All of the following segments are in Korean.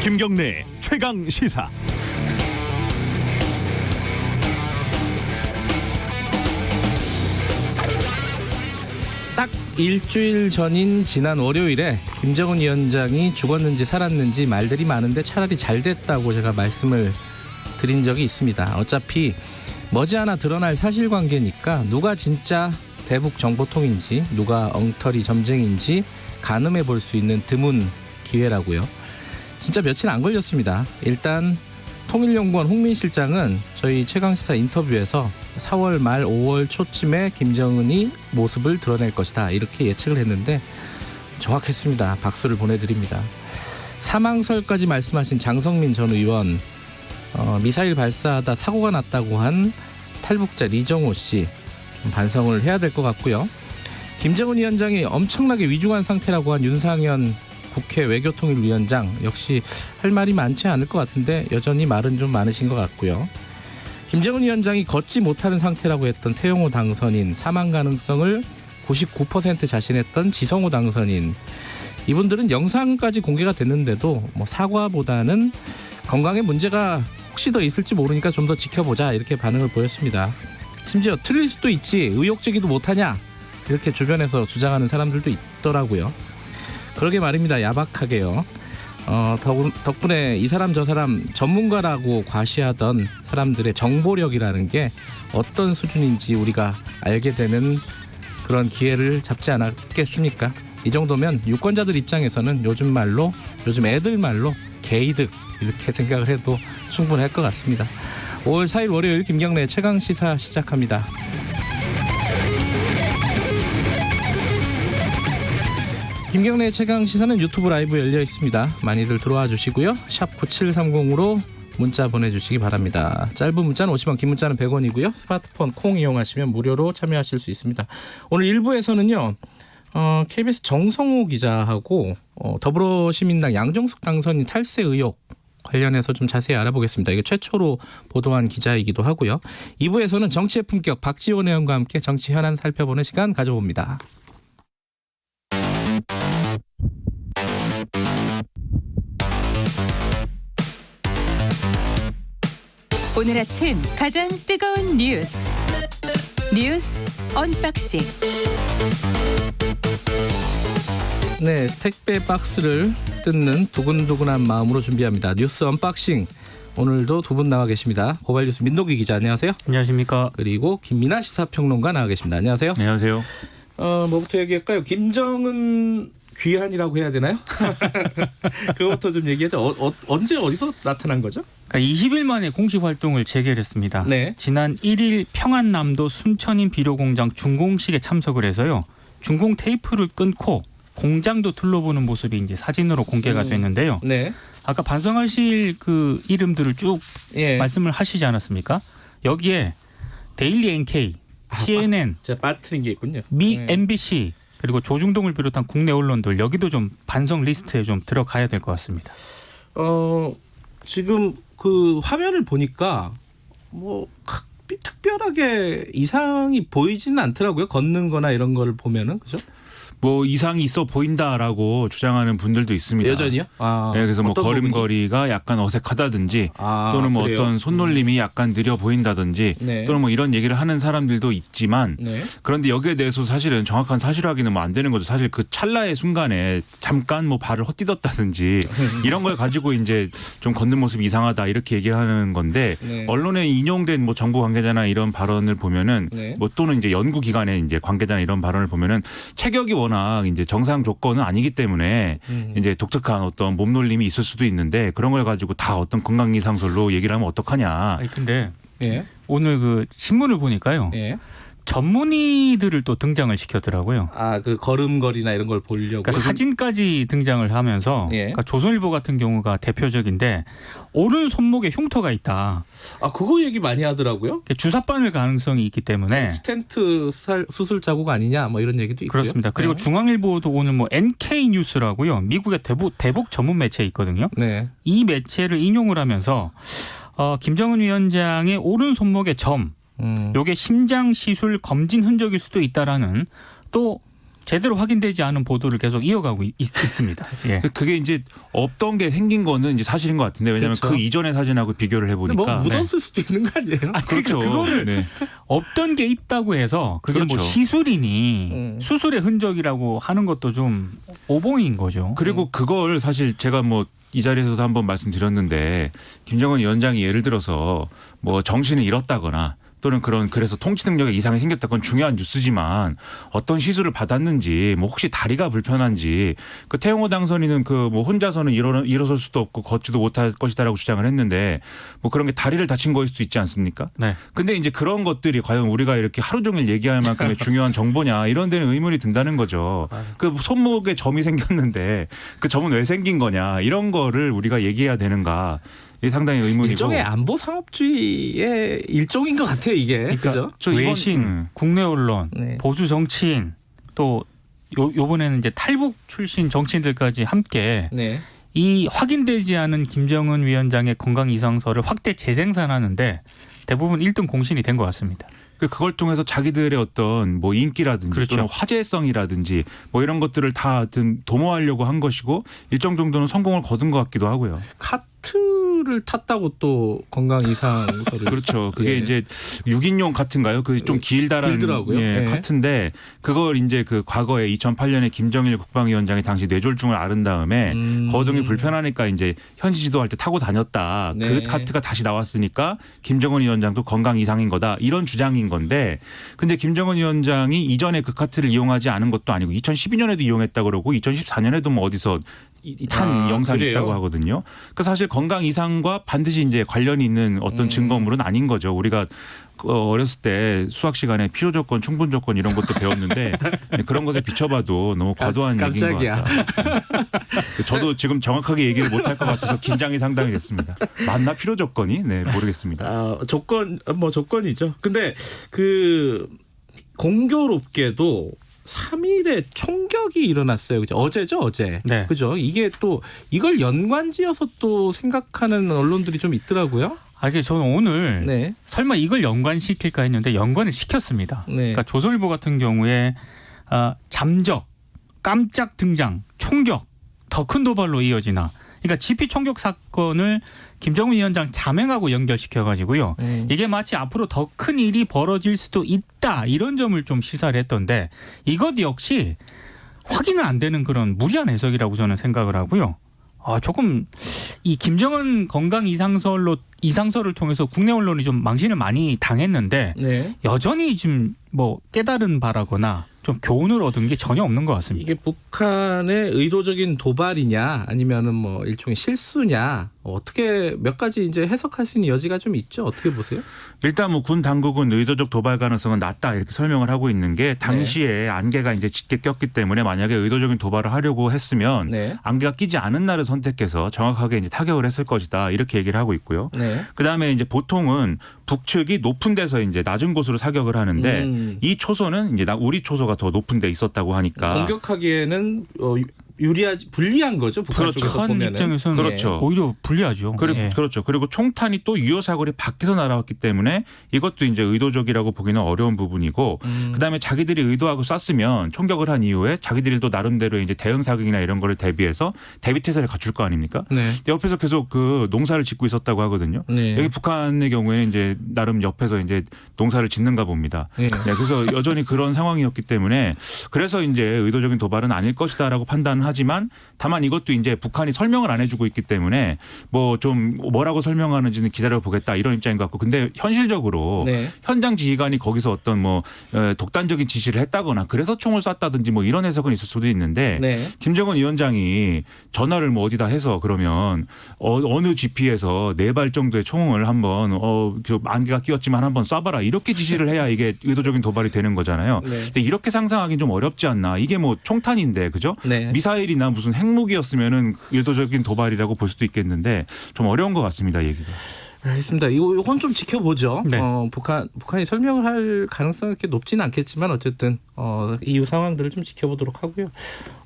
김경래 최강 시사. 딱 일주일 전인 지난 월요일에 김정은 위원장이 죽었는지 살았는지 말들이 많은데 차라리 잘 됐다고 제가 말씀을 드린 적이 있습니다. 어차피 머지않아 드러날 사실관계니까 누가 진짜 대북 정보통인지 누가 엉터리 점쟁인지 가늠해 볼 수 있는 드문 기회라고요. 진짜 며칠 안 걸렸습니다. 일단 통일연구원 홍민 실장은 저희 최강시사 인터뷰에서 4월 말 5월 초쯤에 김정은이 모습을 드러낼 것이다 이렇게 예측을 했는데 정확했습니다. 박수를 보내드립니다. 사망설까지 말씀하신 장성민 전 의원, 미사일 발사하다 사고가 났다고 한 탈북자 리정호 씨 반성을 해야 될 것 같고요. 김정은 위원장이 엄청나게 위중한 상태라고 한 윤상현 국회 외교통일위원장 역시 할 말이 많지 않을 것 같은데 여전히 말은 좀 많으신 것 같고요. 김정은 위원장이 걷지 못하는 상태라고 했던 태영호 당선인, 사망 가능성을 99% 자신했던 지성호 당선인, 이분들은 영상까지 공개가 됐는데도 사과보다는 건강에 문제가 혹시 더 있을지 모르니까 좀 더 지켜보자 이렇게 반응을 보였습니다. 심지어 틀릴 수도 있지 의혹 제기도 못하냐 이렇게 주변에서 주장하는 사람들도 있더라고요. 그러게 말입니다. 야박하게요. 덕분에 이 사람 저 사람 전문가라고 과시하던 사람들의 정보력이라는 게 어떤 수준인지 우리가 알게 되는 그런 기회를 잡지 않았겠습니까? 이 정도면 유권자들 입장에서는 요즘 애들 말로 개이득 이렇게 생각을 해도 충분할 것 같습니다. 5월 4일 월요일 김경래 최강시사 시작합니다. 김경래 최강시사는 유튜브 라이브 열려 있습니다. 많이들 들어와 주시고요. 샵 9730으로 문자 보내주시기 바랍니다. 짧은 문자는 50원, 긴 문자는 100원이고요. 스마트폰 콩 이용하시면 무료로 참여하실 수 있습니다. 오늘 1부에서는요. KBS 정성호 기자하고 더불어시민당 양정숙 당선인 탈세 의혹 관련해서 좀 자세히 알아보겠습니다. 이게 최초로 보도한 기자이기도 하고요. 2부에서는 정치의 품격 박지원 의원과 함께 정치 현안 살펴보는 시간 가져봅니다. 오늘 아침 가장 뜨거운 뉴스 언박싱. 네, 택배 박스를 뜯는 두근두근한 마음으로 준비합니다. 뉴스 언박싱. 오늘도 두 분 나와 계십니다. 고발뉴스 민노기 기자 안녕하세요. 안녕하십니까. 그리고 김민아 시사평론가 나와 계십니다. 안녕하세요. 안녕하세요. 뭐부터 얘기할까요? 김정은 귀환이라고 해야 되나요? 그것부터 좀 얘기하죠. 언제 어디서 나타난 거죠? 그러니까 20일 만에 공식 활동을 재개했습니다. 네. 지난 1일 평안남도 순천인 비료공장 준공식에 참석을 해서요. 준공 테이프를 끊고 공장도 둘러보는 모습이 이제 사진으로 공개가 됐는데요. 네. 아까 반성하실 그 이름들을 쭉 말씀을 하시지 않았습니까? 여기에 데일리 NK, CNN, 제가 빠뜨린 게 있군요. 미 MBC 그리고 조중동을 비롯한 국내 언론들 여기도 좀 반성 리스트에 좀 들어가야 될 것 같습니다. 지금 그 화면을 보니까 특별하게 이상이 보이지는 않더라고요. 걷는 거나 이런 걸 보면은. 그죠? 이상이 있어 보인다라고 주장하는 분들도 있습니다. 여전히요? 네, 그래서 걸음걸이가 약간 어색하다든지 또는 그래요? 어떤 손놀림이 약간 느려 보인다든지 네. 또는 이런 얘기를 하는 사람들도 있지만 네. 그런데 여기에 대해서 사실은 정확한 사실 확인은 안 되는 거죠. 사실 그 찰나의 순간에 잠깐 발을 헛디뎠다든지 이런 걸 가지고 이제 좀 걷는 모습이 이상하다 이렇게 얘기를 하는 건데 네. 언론에 인용된 정부 관계자나 이런 발언을 보면은 네. 또는 이제 연구기관의 이제 관계자나 이런 발언을 보면은 체격이 워낙 이제 정상 조건은 아니기 때문에 이제 독특한 어떤 몸놀림이 있을 수도 있는데 그런 걸 가지고 다 어떤 건강 이상설로 얘기를 하면 어떡하냐. 근데 예. 오늘 그 신문을 보니까요. 예. 전문의들을 또 등장을 시켰더라고요. 그 걸음걸이나 이런 걸 보려고. 그러니까 사진까지 등장을 하면서 그러니까 조선일보 같은 경우가 대표적인데 오른 손목에 흉터가 있다. 그거 얘기 많이 하더라고요. 주사바늘 가능성이 있기 때문에 스텐트 수술 자국 아니냐 이런 얘기도 있고요. 그렇습니다. 그리고 중앙일보도 오늘 NK 뉴스라고요. 미국의 대북 전문 매체 있거든요. 네. 이 매체를 인용을 하면서 김정은 위원장의 오른 손목의 점 요게 심장 시술 검진 흔적일 수도 있다라는 또 제대로 확인되지 않은 보도를 계속 이어가고 있습니다. 예. 그게 이제 없던 게 생긴 거는 이제 사실인 것 같은데 왜냐하면 그렇죠. 그 이전의 사진하고 비교를 해보니까 뭐 묻었을 수도 있는 거 아니에요? 그렇죠. 그거를 네. 없던 게 있다고 해서 그게 뭐 그렇죠. 시술이니 수술의 흔적이라고 하는 것도 좀 오봉인 거죠. 그리고 그걸 사실 제가 뭐 이 자리에서도 한번 말씀드렸는데 김정은 위원장이 예를 들어서 뭐 정신을 잃었다거나 또는 그래서 통치 능력에 이상이 생겼다 건 중요한 뉴스지만 어떤 시술을 받았는지 뭐 혹시 다리가 불편한지 그 태영호 당선인은 그 뭐 혼자서는 일어설 수도 없고 걷지도 못할 것이다라고 주장을 했는데 뭐 그런 게 다리를 다친 거일 수도 있지 않습니까? 네. 근데 이제 그런 것들이 과연 우리가 이렇게 하루 종일 얘기할 만큼의 중요한 정보냐 이런 데는 의문이 든다는 거죠. 그 손목에 점이 생겼는데 그 점은 왜 생긴 거냐 이런 거를 우리가 얘기해야 되는가. 이게 상당히 의문이고. 일종의 안보 상업주의의 일종인 것 같아요, 이게. 그죠? 저 이번- 외신, 국내 언론, 네. 보수 정치인 또 요번에는 이제 탈북 출신 정치인들까지 함께 네. 이 확인되지 않은 김정은 위원장의 건강 이상서를 확대 재생산하는데 대부분 1등 공신이 된 것 같습니다. 그걸 통해서 자기들의 어떤 뭐 인기라든지 그렇죠. 또는 화제성이라든지 뭐 이런 것들을 다 도모하려고 한 것이고 일정 정도는 성공을 거둔 것 같기도 하고요. 카트를 탔다고 또 건강 이상서를 그렇죠. 그게 예. 이제 6인용 카트인가요? 그 좀 길다라는 길더라고요. 예, 예. 카트인데 그걸 이제 그 과거에 2008년에 김정일 국방위원장이 당시 뇌졸중을 앓은 다음에 거동이 불편하니까 이제 현지 지도할 때 타고 다녔다. 네. 그 카트가 다시 나왔으니까 김정은 위원장도 건강 이상인 거다. 이런 주장인 건데 근데 김정은 위원장이 이전에 그 카트를 이용하지 않은 것도 아니고 2012년에도 이용했다 그러고 2014년에도 뭐 어디서 탄 영상이 그래요? 있다고 하거든요. 그 사실 건강 이상과 반드시 이제 관련이 있는 어떤 증거물은 아닌 거죠. 우리가 어렸을 때 수학 시간에 필요 조건, 충분 조건 이런 것도 배웠는데 그런 것에 비춰봐도 너무 과도한 얘기인 것 깜짝이야. 같아요. 저도 지금 정확하게 얘기를 못할 것 같아서 긴장이 상당히 됐습니다. 맞나 필요 조건이? 네, 모르겠습니다. 조건이죠. 근데 그 공교롭게도 3일에 총격이 일어났어요. 그죠? 어제죠, 어제. 네. 그죠? 이게 또 이걸 연관지어서 또 생각하는 언론들이 좀 있더라고요. 이게 저는 오늘 네. 설마 이걸 연관시킬까 했는데 연관을 시켰습니다. 네. 그러니까 조선일보 같은 경우에 잠적, 깜짝 등장, 총격, 더 큰 도발로 이어지나. 그러니까 GP 총격 사건을 김정은 위원장 자맹하고 연결시켜가지고요. 이게 마치 앞으로 더 큰 일이 벌어질 수도 있다 이런 점을 좀 시사를 했던데 이것 역시 확인은 안 되는 그런 무리한 해석이라고 저는 생각을 하고요. 조금 이 김정은 건강 이상서를 통해서 국내 언론이 좀 망신을 많이 당했는데 네. 여전히 지금 뭐 깨달은 바라거나 좀 교훈을 얻은 게 전혀 없는 것 같습니다. 이게 북한의 의도적인 도발이냐 아니면은 뭐 일종의 실수냐 어떻게 몇 가지 이제 해석할 수 있는 여지가 좀 있죠. 어떻게 보세요? 일단 뭐 군 당국은 의도적 도발 가능성은 낮다 이렇게 설명을 하고 있는 게 당시에 안개가 이제 짙게 꼈기 때문에 만약에 의도적인 도발을 하려고 했으면 네. 안개가 끼지 않은 날을 선택해서 정확하게 이제 타격을 했을 것이다 이렇게 얘기를 하고 있고요. 네. 그다음에 이제 보통은 북측이 높은 데서 이제 낮은 곳으로 사격을 하는데 이 초소는 이제 우리 초소가 더 높은 데 있었다고 하니까 공격하기에는 불리한 거죠. 북한 쪽에서 북한 보면은. 입장에서는 그렇죠. 오히려 불리하죠. 예. 그렇죠. 그리고 총탄이 또 유효 사거리 밖에서 날아왔기 때문에 이것도 이제 의도적이라고 보기는 어려운 부분이고 그다음에 자기들이 의도하고 쐈으면 총격을 한 이후에 자기들이 또 나름대로 이제 대응 사격이나 이런 거를 대비해서 대비 태세를 갖출 거 아닙니까? 네. 옆에서 계속 그 농사를 짓고 있었다고 하거든요. 네. 여기 북한의 경우에는 이제 나름 옆에서 이제 농사를 짓는가 봅니다. 네. 네, 그래서 여전히 그런 상황이었기 때문에 그래서 이제 의도적인 도발은 아닐 것이다라고 판단은 하지만 다만 이것도 이제 북한이 설명을 안 해주고 있기 때문에 뭐 좀 뭐라고 설명하는지는 기다려 보겠다 이런 입장인 것 같고 근데 현실적으로 네. 현장 지휘관이 거기서 어떤 뭐 독단적인 지시를 했다거나 그래서 총을 쐈다든지 뭐 이런 해석은 있을 수도 있는데 네. 김정은 위원장이 전화를 뭐 어디다 해서 그러면 어느 GP에서 4발 정도의 총을 한번 안개가 끼었지만 한번 쏴봐라 이렇게 지시를 해야 이게 의도적인 도발이 되는 거잖아요. 네. 근데 이렇게 상상하기는 좀 어렵지 않나. 이게 뭐 총탄인데 그죠? 네. 미사일이나 무슨 핵무기였으면은 의도적인 도발이라고 볼 수도 있겠는데 좀 어려운 것 같습니다. 얘기가. 알겠습니다. 이건 좀 지켜보죠. 네. 북한이 설명을 할 가능성이 그렇게 높지는 않겠지만 어쨌든 이후 상황들을 좀 지켜보도록 하고요.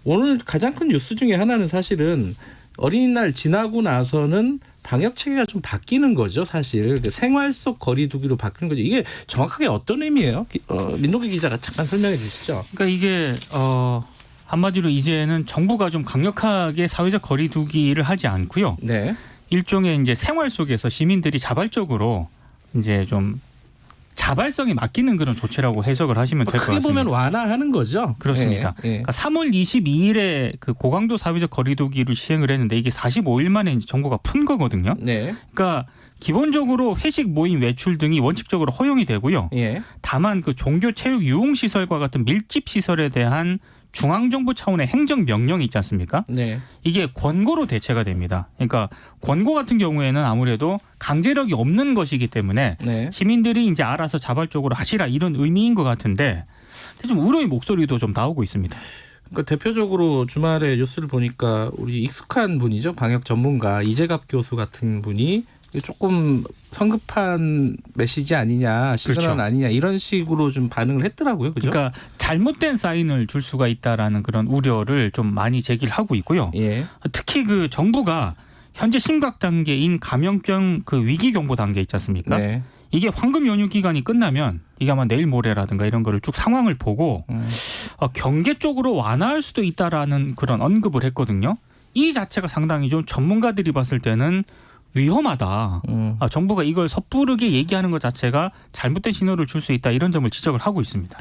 오늘 가장 큰 뉴스 중에 하나는 사실은 어린이날 지나고 나서는 방역 체계가 좀 바뀌는 거죠, 사실. 생활 속 거리두기로 바뀌는 거죠. 이게 정확하게 어떤 의미예요? 민노기 기자가 잠깐 설명해 주시죠. 그러니까 이게 한마디로 이제는 정부가 좀 강력하게 사회적 거리두기를 하지 않고요. 네. 일종의 이제 생활 속에서 시민들이 자발적으로 이제 좀 자발성에 맡기는 그런 조치라고 해석을 하시면 될 것 크게 같습니다. 보면 완화하는 거죠. 그렇습니다. 예, 예. 그러니까 3월 22일에 그 고강도 사회적 거리두기를 시행을 했는데 이게 45일 만에 이제 정부가 푼 거거든요. 네. 그러니까 기본적으로 회식, 모임, 외출 등이 원칙적으로 허용이 되고요. 예. 다만 그 종교, 체육, 유흥시설과 같은 밀집 시설에 대한 중앙정부 차원의 행정명령이 있지 않습니까? 네. 이게 권고로 대체가 됩니다. 그러니까 권고 같은 경우에는 아무래도 강제력이 없는 것이기 때문에 네. 시민들이 이제 알아서 자발적으로 하시라 이런 의미인 것 같은데 좀 우려의 목소리도 좀 나오고 있습니다. 그러니까 대표적으로 주말에 뉴스를 보니까 우리 익숙한 분이죠. 방역 전문가 이재갑 교수 같은 분이 조금 성급한 메시지 아니냐, 시선은 그렇죠. 아니냐 이런 식으로 좀 반응을 했더라고요. 그죠? 그러니까 잘못된 사인을 줄 수가 있다라는 그런 우려를 좀 많이 제기를 하고 있고요. 예. 특히 그 정부가 현재 심각 단계인 감염병 그 위기 경보 단계 있지 않습니까? 네. 이게 황금 연휴 기간이 끝나면 이게 아마 내일 모레라든가 이런 거를 쭉 상황을 보고 경계 쪽으로 완화할 수도 있다라는 그런 언급을 했거든요. 이 자체가 상당히 좀 전문가들이 봤을 때는 위험하다. 정부가 이걸 섣부르게 얘기하는 것 자체가 잘못된 신호를 줄 수 있다. 이런 점을 지적을 하고 있습니다.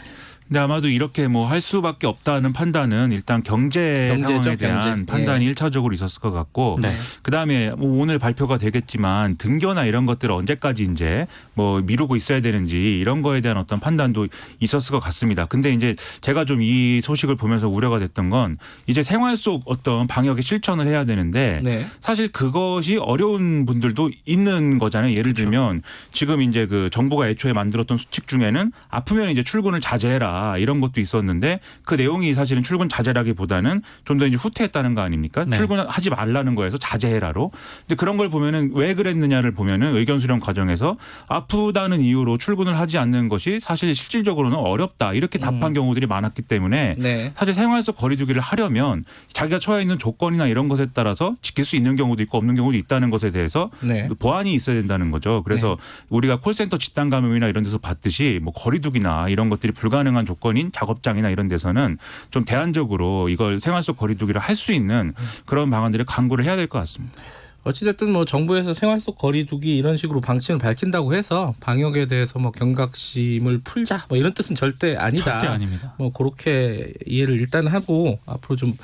근데 아마도 이렇게 뭐 할 수밖에 없다는 판단은 일단 경제 상황에 대한 판단이 예. 1차적으로 있었을 것 같고 네. 그다음에 뭐 오늘 발표가 되겠지만 등교나 이런 것들을 언제까지 이제 뭐 미루고 있어야 되는지 이런 거에 대한 어떤 판단도 있었을 것 같습니다. 근데 이제 제가 좀 이 소식을 보면서 우려가 됐던 건 이제 생활 속 어떤 방역의 실천을 해야 되는데 네. 사실 그것이 어려운 분들도 있는 거잖아요. 예를 들면 지금 이제 그 정부가 애초에 만들었던 수칙 중에는 아프면 이제 출근을 자제해라. 이런 것도 있었는데 그 내용이 사실은 출근 자제라기보다는 좀 더 이제 후퇴했다는 거 아닙니까? 네. 출근하지 말라는 거에서 자제해라로. 근데 그런 걸 보면은 왜 그랬느냐를 보면은 의견 수렴 과정에서 아프다는 이유로 출근을 하지 않는 것이 사실 실질적으로는 어렵다. 이렇게 답한 경우들이 많았기 때문에 네. 사실 생활 속 거리두기를 하려면 자기가 처해 있는 조건이나 이런 것에 따라서 지킬 수 있는 경우도 있고 없는 경우도 있다는 것에 대해서 네. 보완이 있어야 된다는 거죠. 그래서 우리가 콜센터 집단 감염이나 이런 데서 봤듯이 뭐 거리두기나 이런 것들이 불가능한 조건인 작업장이나 이런 데서는 좀 대안적으로 이걸 생활 속 거리두기를 할 수 있는 그런 방안들을 강구를 해야 될 것 같습니다. 어찌됐든 뭐 정부에서 생활 속 거리두기 이런 식으로 방침을 밝힌다고 해서 방역에 대해서 뭐 경각심을 풀자 뭐 이런 뜻은 절대 아니다. 절대 아닙니다. 뭐 그렇게 이해를 일단 하고 앞으로 좀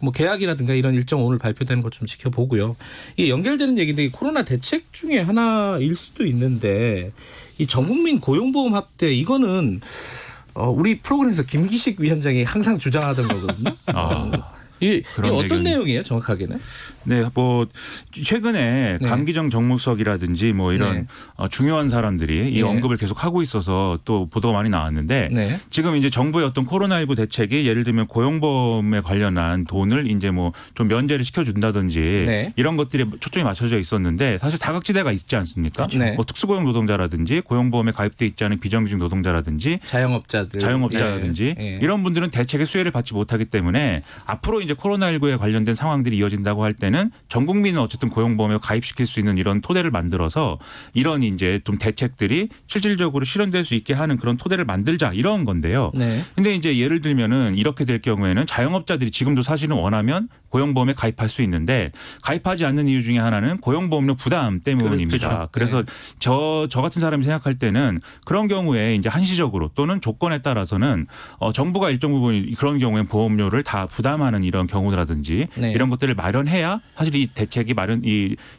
뭐 계약이라든가 이런 일정 오늘 발표되는 것 좀 지켜보고요. 이게 연결되는 얘기인데 코로나 대책 중에 하나일 수도 있는데 이 전국민 고용보험 합대 이거는 우리 프로그램에서 김기식 위원장이 항상 주장하던 거거든요. 이게 어떤 의견이. 내용이에요, 정확하게는? 네, 뭐 최근에 네. 감기정 정무석이라든지 뭐 이런 네. 중요한 사람들이 이 네. 언급을 계속 하고 있어서 또 보도가 많이 나왔는데 네. 지금 이제 정부의 어떤 코로나19 대책이 예를 들면 고용보험에 관련한 돈을 이제 뭐 좀 면제를 시켜준다든지 네. 이런 것들이 초점이 맞춰져 있었는데 사실 사각지대가 있지 않습니까? 네. 뭐 특수고용 노동자라든지 고용보험에 가입돼 있지 않은 비정규직 노동자라든지 자영업자든지 네. 이런 분들은 대책의 수혜를 받지 못하기 때문에 앞으로 이제 코로나19에 관련된 상황들이 이어진다고 할 때는 전 국민은 어쨌든 고용보험에 가입시킬 수 있는 이런 토대를 만들어서 이런 이제 좀 대책들이 실질적으로 실현될 수 있게 하는 그런 토대를 만들자 이런 건데요. 네. 근데 이제 예를 들면은 이렇게 될 경우에는 자영업자들이 지금도 사실은 원하면 고용보험에 가입할 수 있는데 가입하지 않는 이유 중에 하나는 고용보험료 부담 때문입니다. 그렇죠. 그래서 저 같은 사람이 생각할 때는 그런 경우에 이제 한시적으로 또는 조건에 따라서는 정부가 일정 부분 그런 경우에 보험료를 다 부담하는 이런 경우라든지 네. 이런 것들을 마련해야 사실 이 대책이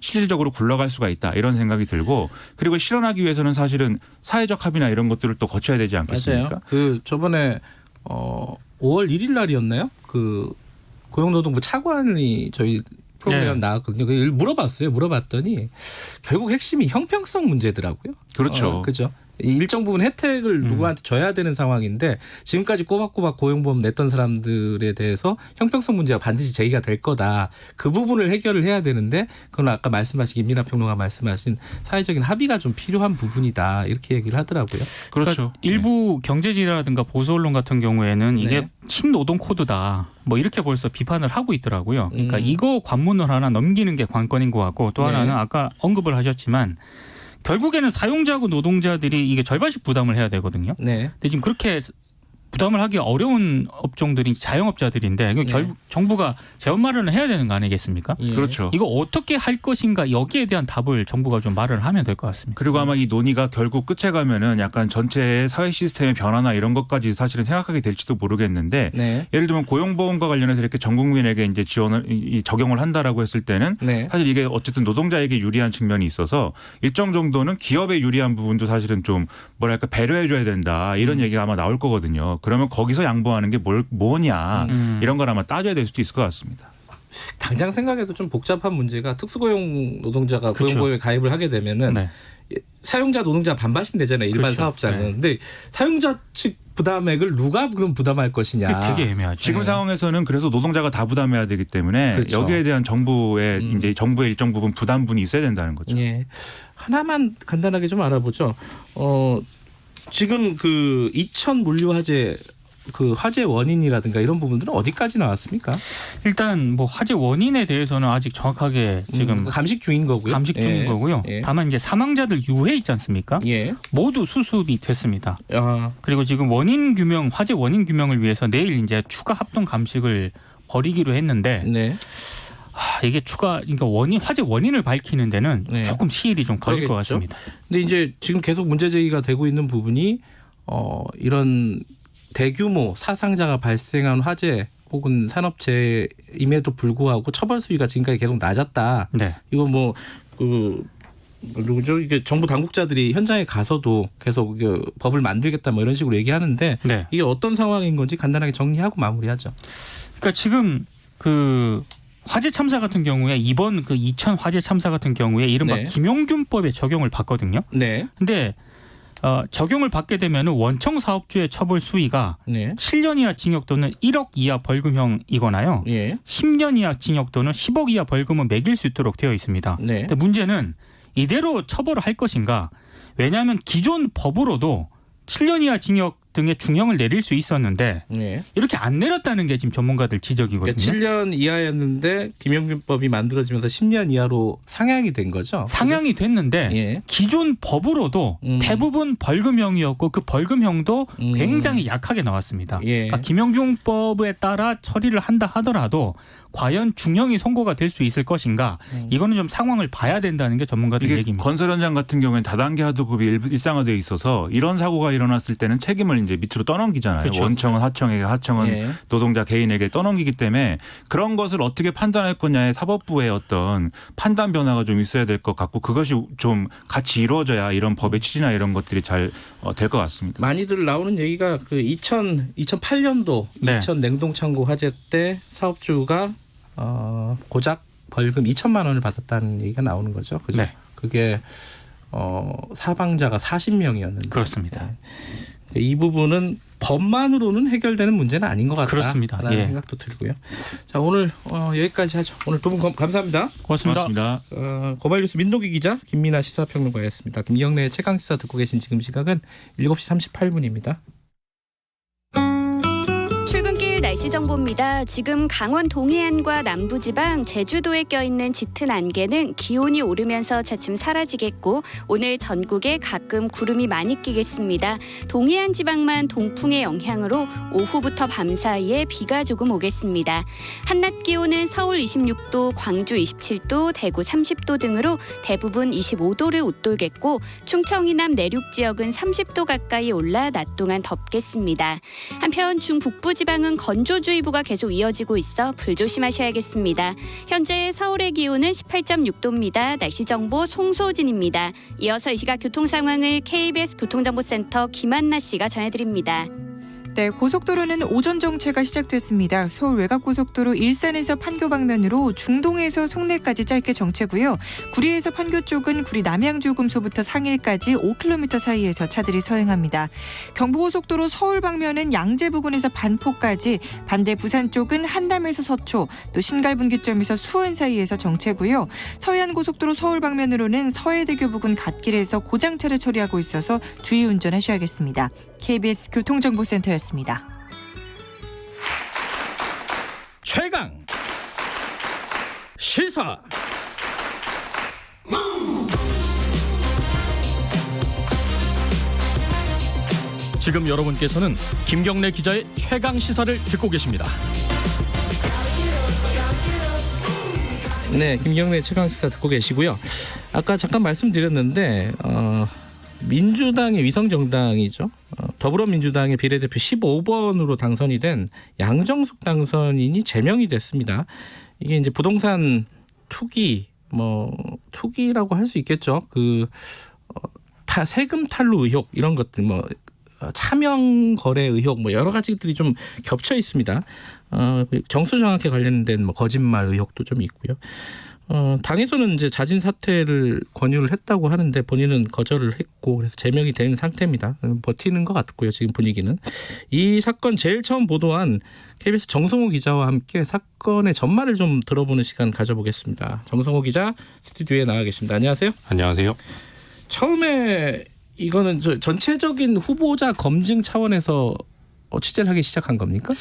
실질적으로 굴러갈 수가 있다 이런 생각이 들고 그리고 실현하기 위해서는 사실은 사회적 합의나 이런 것들을 또 거쳐야 되지 않겠습니까? 맞아요. 그 저번에 5월 1일 날이었나요? 그 고용노동부 차관이 저희 프로그램 나왔거든요. 물어봤더니 결국 핵심이 형평성 문제더라고요. 그렇죠. 그죠. 일정 부분 혜택을 누구한테 줘야 되는 상황인데 지금까지 꼬박꼬박 고용보험 냈던 사람들에 대해서 형평성 문제가 반드시 제기가 될 거다. 그 부분을 해결을 해야 되는데 그건 아까 말씀하신 김민하 평론가 말씀하신 사회적인 합의가 좀 필요한 부분이다. 이렇게 얘기를 하더라고요. 그렇죠. 그러니까 일부 경제지라든가 보수 언론 같은 경우에는 이게 네. 친노동 코드다. 뭐 이렇게 벌써 비판을 하고 있더라고요. 그러니까 음. 이거 관문을 하나 넘기는 게 관건인 것 같고 또 네. 하나는 아까 언급을 하셨지만 결국에는 사용자하고 노동자들이 이게 절반씩 부담을 해야 되거든요. 네. 근데 지금 그렇게 부담을 하기 어려운 업종들이 자영업자들인데 네. 결국 정부가 재원 마련을 해야 되는 거 아니겠습니까? 예. 그렇죠. 이거 어떻게 할 것인가 여기에 대한 답을 정부가 좀 마련을 하면 될 것 같습니다. 그리고 아마 이 논의가 결국 끝에 가면은 약간 전체 사회 시스템의 변화나 이런 것까지 사실은 생각하게 될지도 모르겠는데 네. 예를 들면 고용보험과 관련해서 이렇게 전 국민에게 이제 지원을 적용을 한다라고 했을 때는 네. 사실 이게 어쨌든 노동자에게 유리한 측면이 있어서 일정 정도는 기업에 유리한 부분도 사실은 좀 뭐랄까 배려해줘야 된다 이런 얘기가 아마 나올 거거든요. 그러면 거기서 양보하는 게 뭐냐 이런 걸 아마 따져야 될 수도 있을 것 같습니다. 당장 생각해도 좀 복잡한 문제가 특수고용 노동자가 그렇죠. 고용보험에 가입을 하게 되면은 네. 사용자 노동자 반반씩 내잖아요. 일반 그렇죠. 사업자는. 네. 근데 사용자 측 부담액을 누가 그럼 부담할 것이냐. 그게 되게 애매하죠. 지금 네. 상황에서는 그래서 노동자가 다 부담해야 되기 때문에 그렇죠. 여기에 대한 정부의 이제 정부의 일정 부분 부담분이 있어야 된다는 거죠. 예. 하나만 간단하게 좀 알아보죠. 지금 그 이천 물류 화재 그 화재 원인이라든가 이런 부분들은 어디까지 나왔습니까? 일단 뭐 화재 원인에 대해서는 아직 정확하게 지금 감식 중인 거고요. 감식 중인 예. 거고요. 예. 다만 이제 사망자들 유해 있지 않습니까? 예. 모두 수습이 됐습니다. 아, 그리고 지금 원인 규명, 화재 원인 규명을 위해서 내일 이제 추가 합동 감식을 벌이기로 했는데 네. 이게 그러니까 화재 원인을 밝히는 데는 네. 조금 시일이 좀 걸릴 것 그러겠죠. 같습니다. 근데 이제 지금 계속 문제 제기가 되고 있는 부분이 이런 대규모 사상자가 발생한 화재 혹은 산업재해임에도 불구하고 처벌 수위가 지금까지 계속 낮았다. 네. 이거 뭐 누구죠? 이게 정부 당국자들이 현장에 가서도 계속 법을 만들겠다 뭐 이런 식으로 얘기하는데 네. 이게 어떤 상황인 건지 간단하게 정리하고 마무리하죠. 그러니까 지금 그 화재 참사 같은 경우에 이번 그 이천 화재 참사 같은 경우에 이른바 네. 김용균법의 적용을 받거든요. 네. 근데 적용을 받게 되면 원청 사업주의 처벌 수위가 네. 7년 이하 징역 또는 1억 이하 벌금형이거나요. 예. 10년 이하 징역 또는 10억 이하 벌금은 매길 수 있도록 되어 있습니다. 네. 근데 문제는 이대로 처벌을 할 것인가? 왜냐하면 기존 법으로도 7년 이하 징역 등의 중형을 내릴 수 있었는데 네. 이렇게 안 내렸다는 게 지금 전문가들 지적이거든요. 그러니까 7년 이하였는데 김용균법이 만들어지면서 10년 이하로 상향이 된 거죠. 상향이 됐는데 예. 기존 법으로도 대부분 벌금형이었고 그 벌금형도 굉장히 약하게 나왔습니다. 예. 그러니까 김용균법에 따라 처리를 한다 하더라도 과연 중형이 선고가 될 수 있을 것인가 이거는 좀 상황을 봐야 된다는 게 전문가들 이게 얘기입니다. 건설 현장 같은 경우에는 다단계 하도급이 일상화되어 있어서 이런 사고가 일어났을 때는 책임을 이제 밑으로 떠넘기잖아요. 그렇죠. 원청은 하청에게, 하청은 예. 노동자 개인에게 떠넘기기 때문에 그런 것을 어떻게 판단할 거냐에 사법부의 어떤 판단 변화가 좀 있어야 될 것 같고 그것이 좀 같이 이루어져야 이런 법의 취지나 이런 것들이 잘 될 것 같습니다. 많이들 나오는 얘기가 그 2008년도 네. 이천 냉동창고 화재 때 사업주가 고작 벌금 2천만 원을 받았다는 얘기가 나오는 거죠. 그죠? 네. 그게 사방자가 40명이었는데 그렇습니다. 이 부분은 법만으로는 해결되는 문제는 아닌 것 같다. 그렇습니다. 라는 예. 생각도 들고요. 자, 오늘 여기까지 하죠. 오늘 두 분 감사합니다. 고맙습니다. 고맙습니다. 고발뉴스 민노기 기자, 김민하 시사평론가였습니다. 김경래의 최강시사 듣고 계신 지금 시각은 7시 38분입니다. 출근길 날씨 정보입니다. 지금 강원 동해안과 남부지방, 제주도에 껴있는 짙은 안개는 기온이 오르면서 차츰 사라지겠고 오늘 전국에 가끔 구름이 많이 끼겠습니다. 동해안 지방만 동풍의 영향으로 오후부터 밤 사이에 비가 조금 오겠습니다. 한낮 기온은 서울 26도, 광주 27도, 대구 30도 등으로 대부분 25도를 웃돌겠고 충청 이남 내륙 지역은 30도 가까이 올라 낮 동안 덥겠습니다. 한편 중북부 지방은 건조주의보가 계속 이어지고 있어 불조심하셔야겠습니다. 현재 서울의 기온은 18.6도입니다. 날씨 정보 송소진입니다. 이어서 이 시각 교통 상황을 KBS 교통정보센터 김한나 씨가 전해드립니다. 네, 고속도로는 오전 정체가 시작됐습니다. 서울 외곽고속도로 일산에서 판교 방면으로 중동에서 송내까지 짧게 정체고요. 구리에서 판교 쪽은 구리 남양주금소부터 상일까지 5km 사이에서 차들이 서행합니다. 경부고속도로 서울 방면은 양재 부근에서 반포까지, 반대 부산 쪽은 한남에서 서초, 또 신갈분기점에서 수원 사이에서 정체고요. 서해안고속도로 서울 방면으로는 서해대교 부근 갓길에서 고장차를 처리하고 있어서 주의 운전하셔야겠습니다. KBS 교통정보센터였습니다. 최강 시사. 지금 여러분께서는 김경래 기자의 최강 시사를 듣고 계십니다. 네, 김경래 최강 시사 듣고 계시고요. 아까 잠깐 말씀드렸는데 민주당의 위성정당이죠. 더불어민주당의 비례대표 15번으로 당선이 된 양정숙 당선인이 제명이 됐습니다. 이게 이제 부동산 투기, 투기라고 할 수 있겠죠. 세금 탈루 의혹 이런 것들, 차명 거래 의혹, 여러 가지들이 좀 겹쳐 있습니다. 정수정확에 관련된 거짓말 의혹도 좀 있고요. 당에서는 이제 자진 사퇴를 권유를 했다고 하는데 본인은 거절을 했고, 그래서 제명이 된 상태입니다. 버티는 것 같고요, 지금 분위기는. 이 사건 제일 처음 보도한 KBS 정성호 기자와 함께 사건의 전말을 좀 들어보는 시간 가져보겠습니다. 정성호 기자 스튜디오에 나와 계십니다. 안녕하세요. 안녕하세요. 처음에 이거는 전체적인 후보자 검증 차원에서 취재를 하기 시작한 겁니까?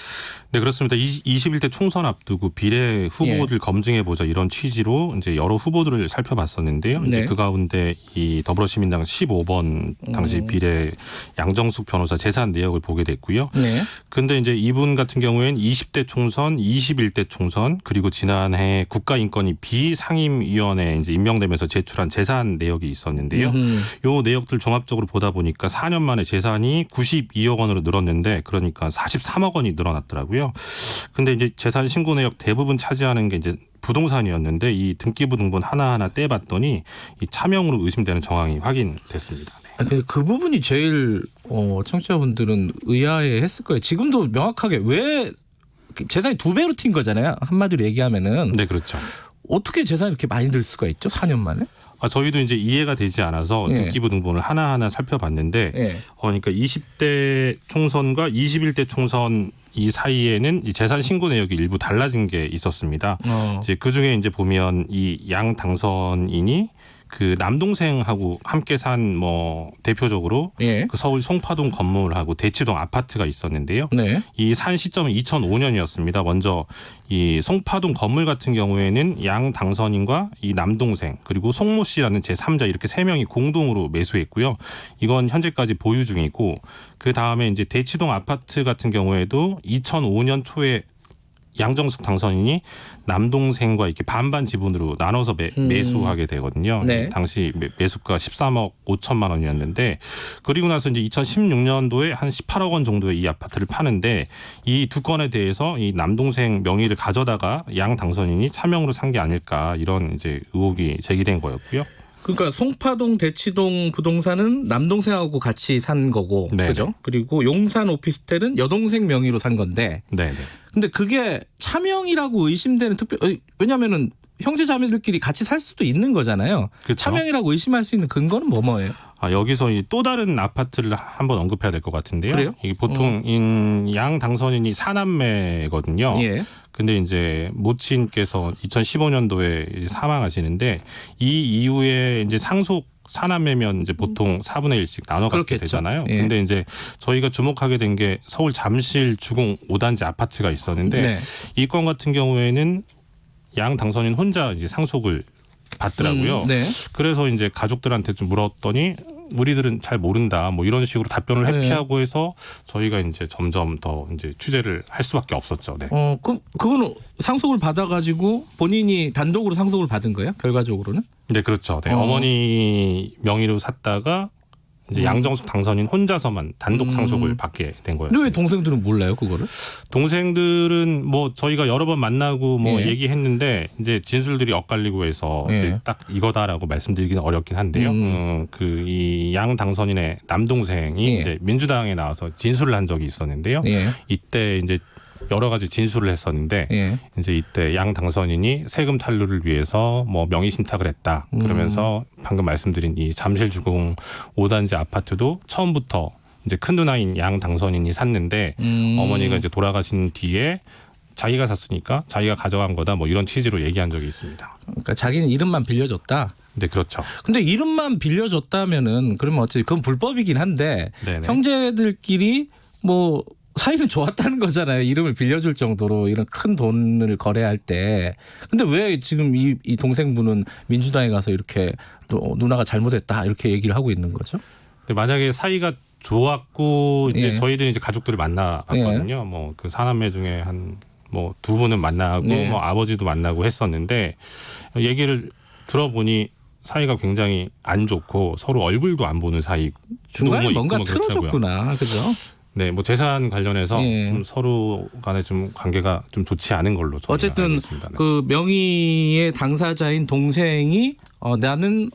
네, 그렇습니다. 21대 총선 앞두고 비례 후보들 검증해보자 이런 취지로 이제 여러 후보들을 살펴봤었는데요. 이제 그 가운데 이 더불어시민당 15번 당시 비례 양정숙 변호사 재산 내역을 보게 됐고요. 근데 이제 이분 같은 경우에는 20대 총선, 21대 총선, 그리고 지난해 국가인권위 비상임위원회에 이제 임명되면서 제출한 재산 내역이 있었는데요. 요 내역들 종합적으로 보다 보니까 4년 만에 재산이 92억 원으로 늘었는데, 그러니까 43억 원이 늘어났더라고요. 근데 이제 재산 신고 내역 대부분 차지하는 게 이제 부동산이었는데, 이 등기부 등본 하나하나 떼봤더니 이 차명으로 의심되는 정황이 확인됐습니다. 네. 그 부분이 제일 청취자분들은 의아해했을 거예요. 지금도 명확하게 왜 재산이 2배로 튄 거잖아요. 한마디로 얘기하면은. 네, 그렇죠. 어떻게 재산이 이렇게 많이 늘 수가 있죠? 4년 만에? 저희도 이제 이해가 되지 않아서 등기부 등본을 하나하나 살펴봤는데, 그러니까 20대 총선과 21대 총선 이 사이에는 이 재산 신고 내역이 일부 달라진 게 있었습니다. 이제 그 중에 이제 보면 이 양 당선인이 그 남동생하고 함께 산 대표적으로 그 서울 송파동 건물하고 대치동 아파트가 있었는데요. 이 산 시점은 2005년이었습니다. 먼저 이 송파동 건물 같은 경우에는 양 당선인과 이 남동생 그리고 송모 씨라는 제3자 이렇게 3명이 공동으로 매수했고요. 이건 현재까지 보유 중이고, 그 다음에 이제 대치동 아파트 같은 경우에도 2005년 초에 양정숙 당선인이 남동생과 이렇게 반반 지분으로 나눠서 매수하게 되거든요. 당시 매수가 13억 5천만 원이었는데, 그리고 나서 이제 2016년도에 한 18억 원 정도의 이 아파트를 파는데, 이 두 건에 대해서 이 남동생 명의를 가져다가 양 당선인이 차명으로 산 게 아닐까, 이런 이제 의혹이 제기된 거였고요. 그러니까 송파동 대치동 부동산은 남동생하고 같이 산 거고, 그죠? 그리고 용산 오피스텔은 여동생 명의로 산 건데. 근데 그게 차명이라고 의심되는 왜냐면은 형제 자매들끼리 같이 살 수도 있는 거잖아요. 그쵸? 차명이라고 의심할 수 있는 근거는 뭐예요? 여기서 또 다른 아파트를 한번 언급해야 될 것 같은데요. 그래요? 이게 보통 양 당선인이 4남매거든요. 근데 이제 모친께서 2015년도에 사망하시는데, 이 이후에 이제 상속 4남매면 이제 보통 4분의 1씩 나눠 갖게 되잖아요. 근데 이제 저희가 주목하게 된 게 서울 잠실 주공 5단지 아파트가 있었는데, 이 건 같은 경우에는 양 당선인 혼자 이제 상속을 받더라고요. 그래서 이제 가족들한테 좀 물었더니 우리들은 잘 모른다, 이런 식으로 답변을 회피하고 해서 저희가 이제 점점 더 이제 취재를 할 수밖에 없었죠. 그거는 상속을 받아가지고 본인이 단독으로 상속을 받은 거예요? 결과적으로는? 네, 그렇죠. 어머니 명의로 샀다가 이제 양정숙 당선인 혼자서만 단독 상속을 받게 된 거예요. 근데 왜 동생들은 몰라요, 그거를? 동생들은 뭐 저희가 여러 번 만나고 뭐 예. 얘기했는데 이제 진술들이 엇갈리고 해서 예. 딱 이거다라고 말씀드리기는 어렵긴 한데요. 그 이 양 당선인의 남동생이 예. 이제 민주당에 나와서 진술을 한 적이 있었는데요. 예. 이때 이제 여러 가지 진술을 했었는데 예. 이제 이때 양 당선인이 세금 탈루를 위해서 뭐 명의 신탁을 했다. 그러면서 방금 말씀드린 이 잠실주공 5단지 아파트도 처음부터 이제 큰 누나인 양 당선인이 샀는데 어머니가 이제 돌아가신 뒤에 자기가 샀으니까 자기가 가져간 거다 뭐 이런 취지로 얘기한 적이 있습니다. 그러니까 자기는 이름만 빌려줬다. 네, 그렇죠. 근데 이름만 빌려줬다면은 그러면 어차피 그건 불법이긴 한데 네네. 형제들끼리 뭐 사이는 좋았다는 거잖아요. 이름을 빌려줄 정도로 이런 큰 돈을 거래할 때. 근데 왜 지금 이 동생분은 민주당에 가서 이렇게 또 누나가 잘못했다 이렇게 얘기를 하고 있는 거죠? 근데 만약에 사이가 좋았고 이제 예. 저희들이 이제 가족들을 만나봤거든요. 뭐 그 사남매 중에 한 뭐 2분은 만나고 예. 뭐 아버지도 만나고 했었는데 얘기를 들어보니 사이가 굉장히 안 좋고 서로 얼굴도 안 보는 사이고 중간에 뭐 뭔가 있고 뭐 그렇더라고요. 틀어졌구나. 그죠? 네, 뭐 재산 관련해서 예. 좀 서로 간에 좀 관계가 좀 좋지 않은 걸로 저희가 어쨌든 알고 있습니다. 네. 그 명의의 당사자인 동생이 나는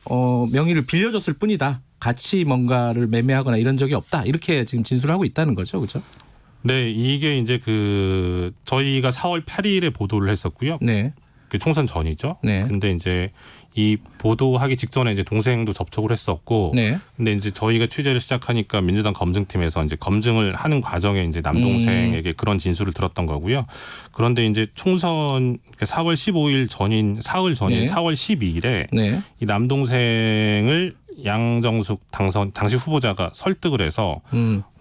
명의를 빌려줬을 뿐이다. 같이 뭔가를 매매하거나 이런 적이 없다. 이렇게 지금 진술하고 있다는 거죠. 그죠? 네, 이게 이제 그 저희가 4월 8일에 보도를 했었고요. 네. 그 총선 전이죠. 네. 근데 이제 이 보도하기 직전에 이제 동생도 접촉을 했었고, 네. 근데 이제 저희가 취재를 시작하니까 민주당 검증팀에서 이제 검증을 하는 과정에 이제 남동생에게 그런 진술을 들었던 거고요. 그런데 이제 총선 4월 15일 전인 사흘 전인 네. 4월 12일에 네. 이 남동생을 양정숙 당시 후보자가 설득을 해서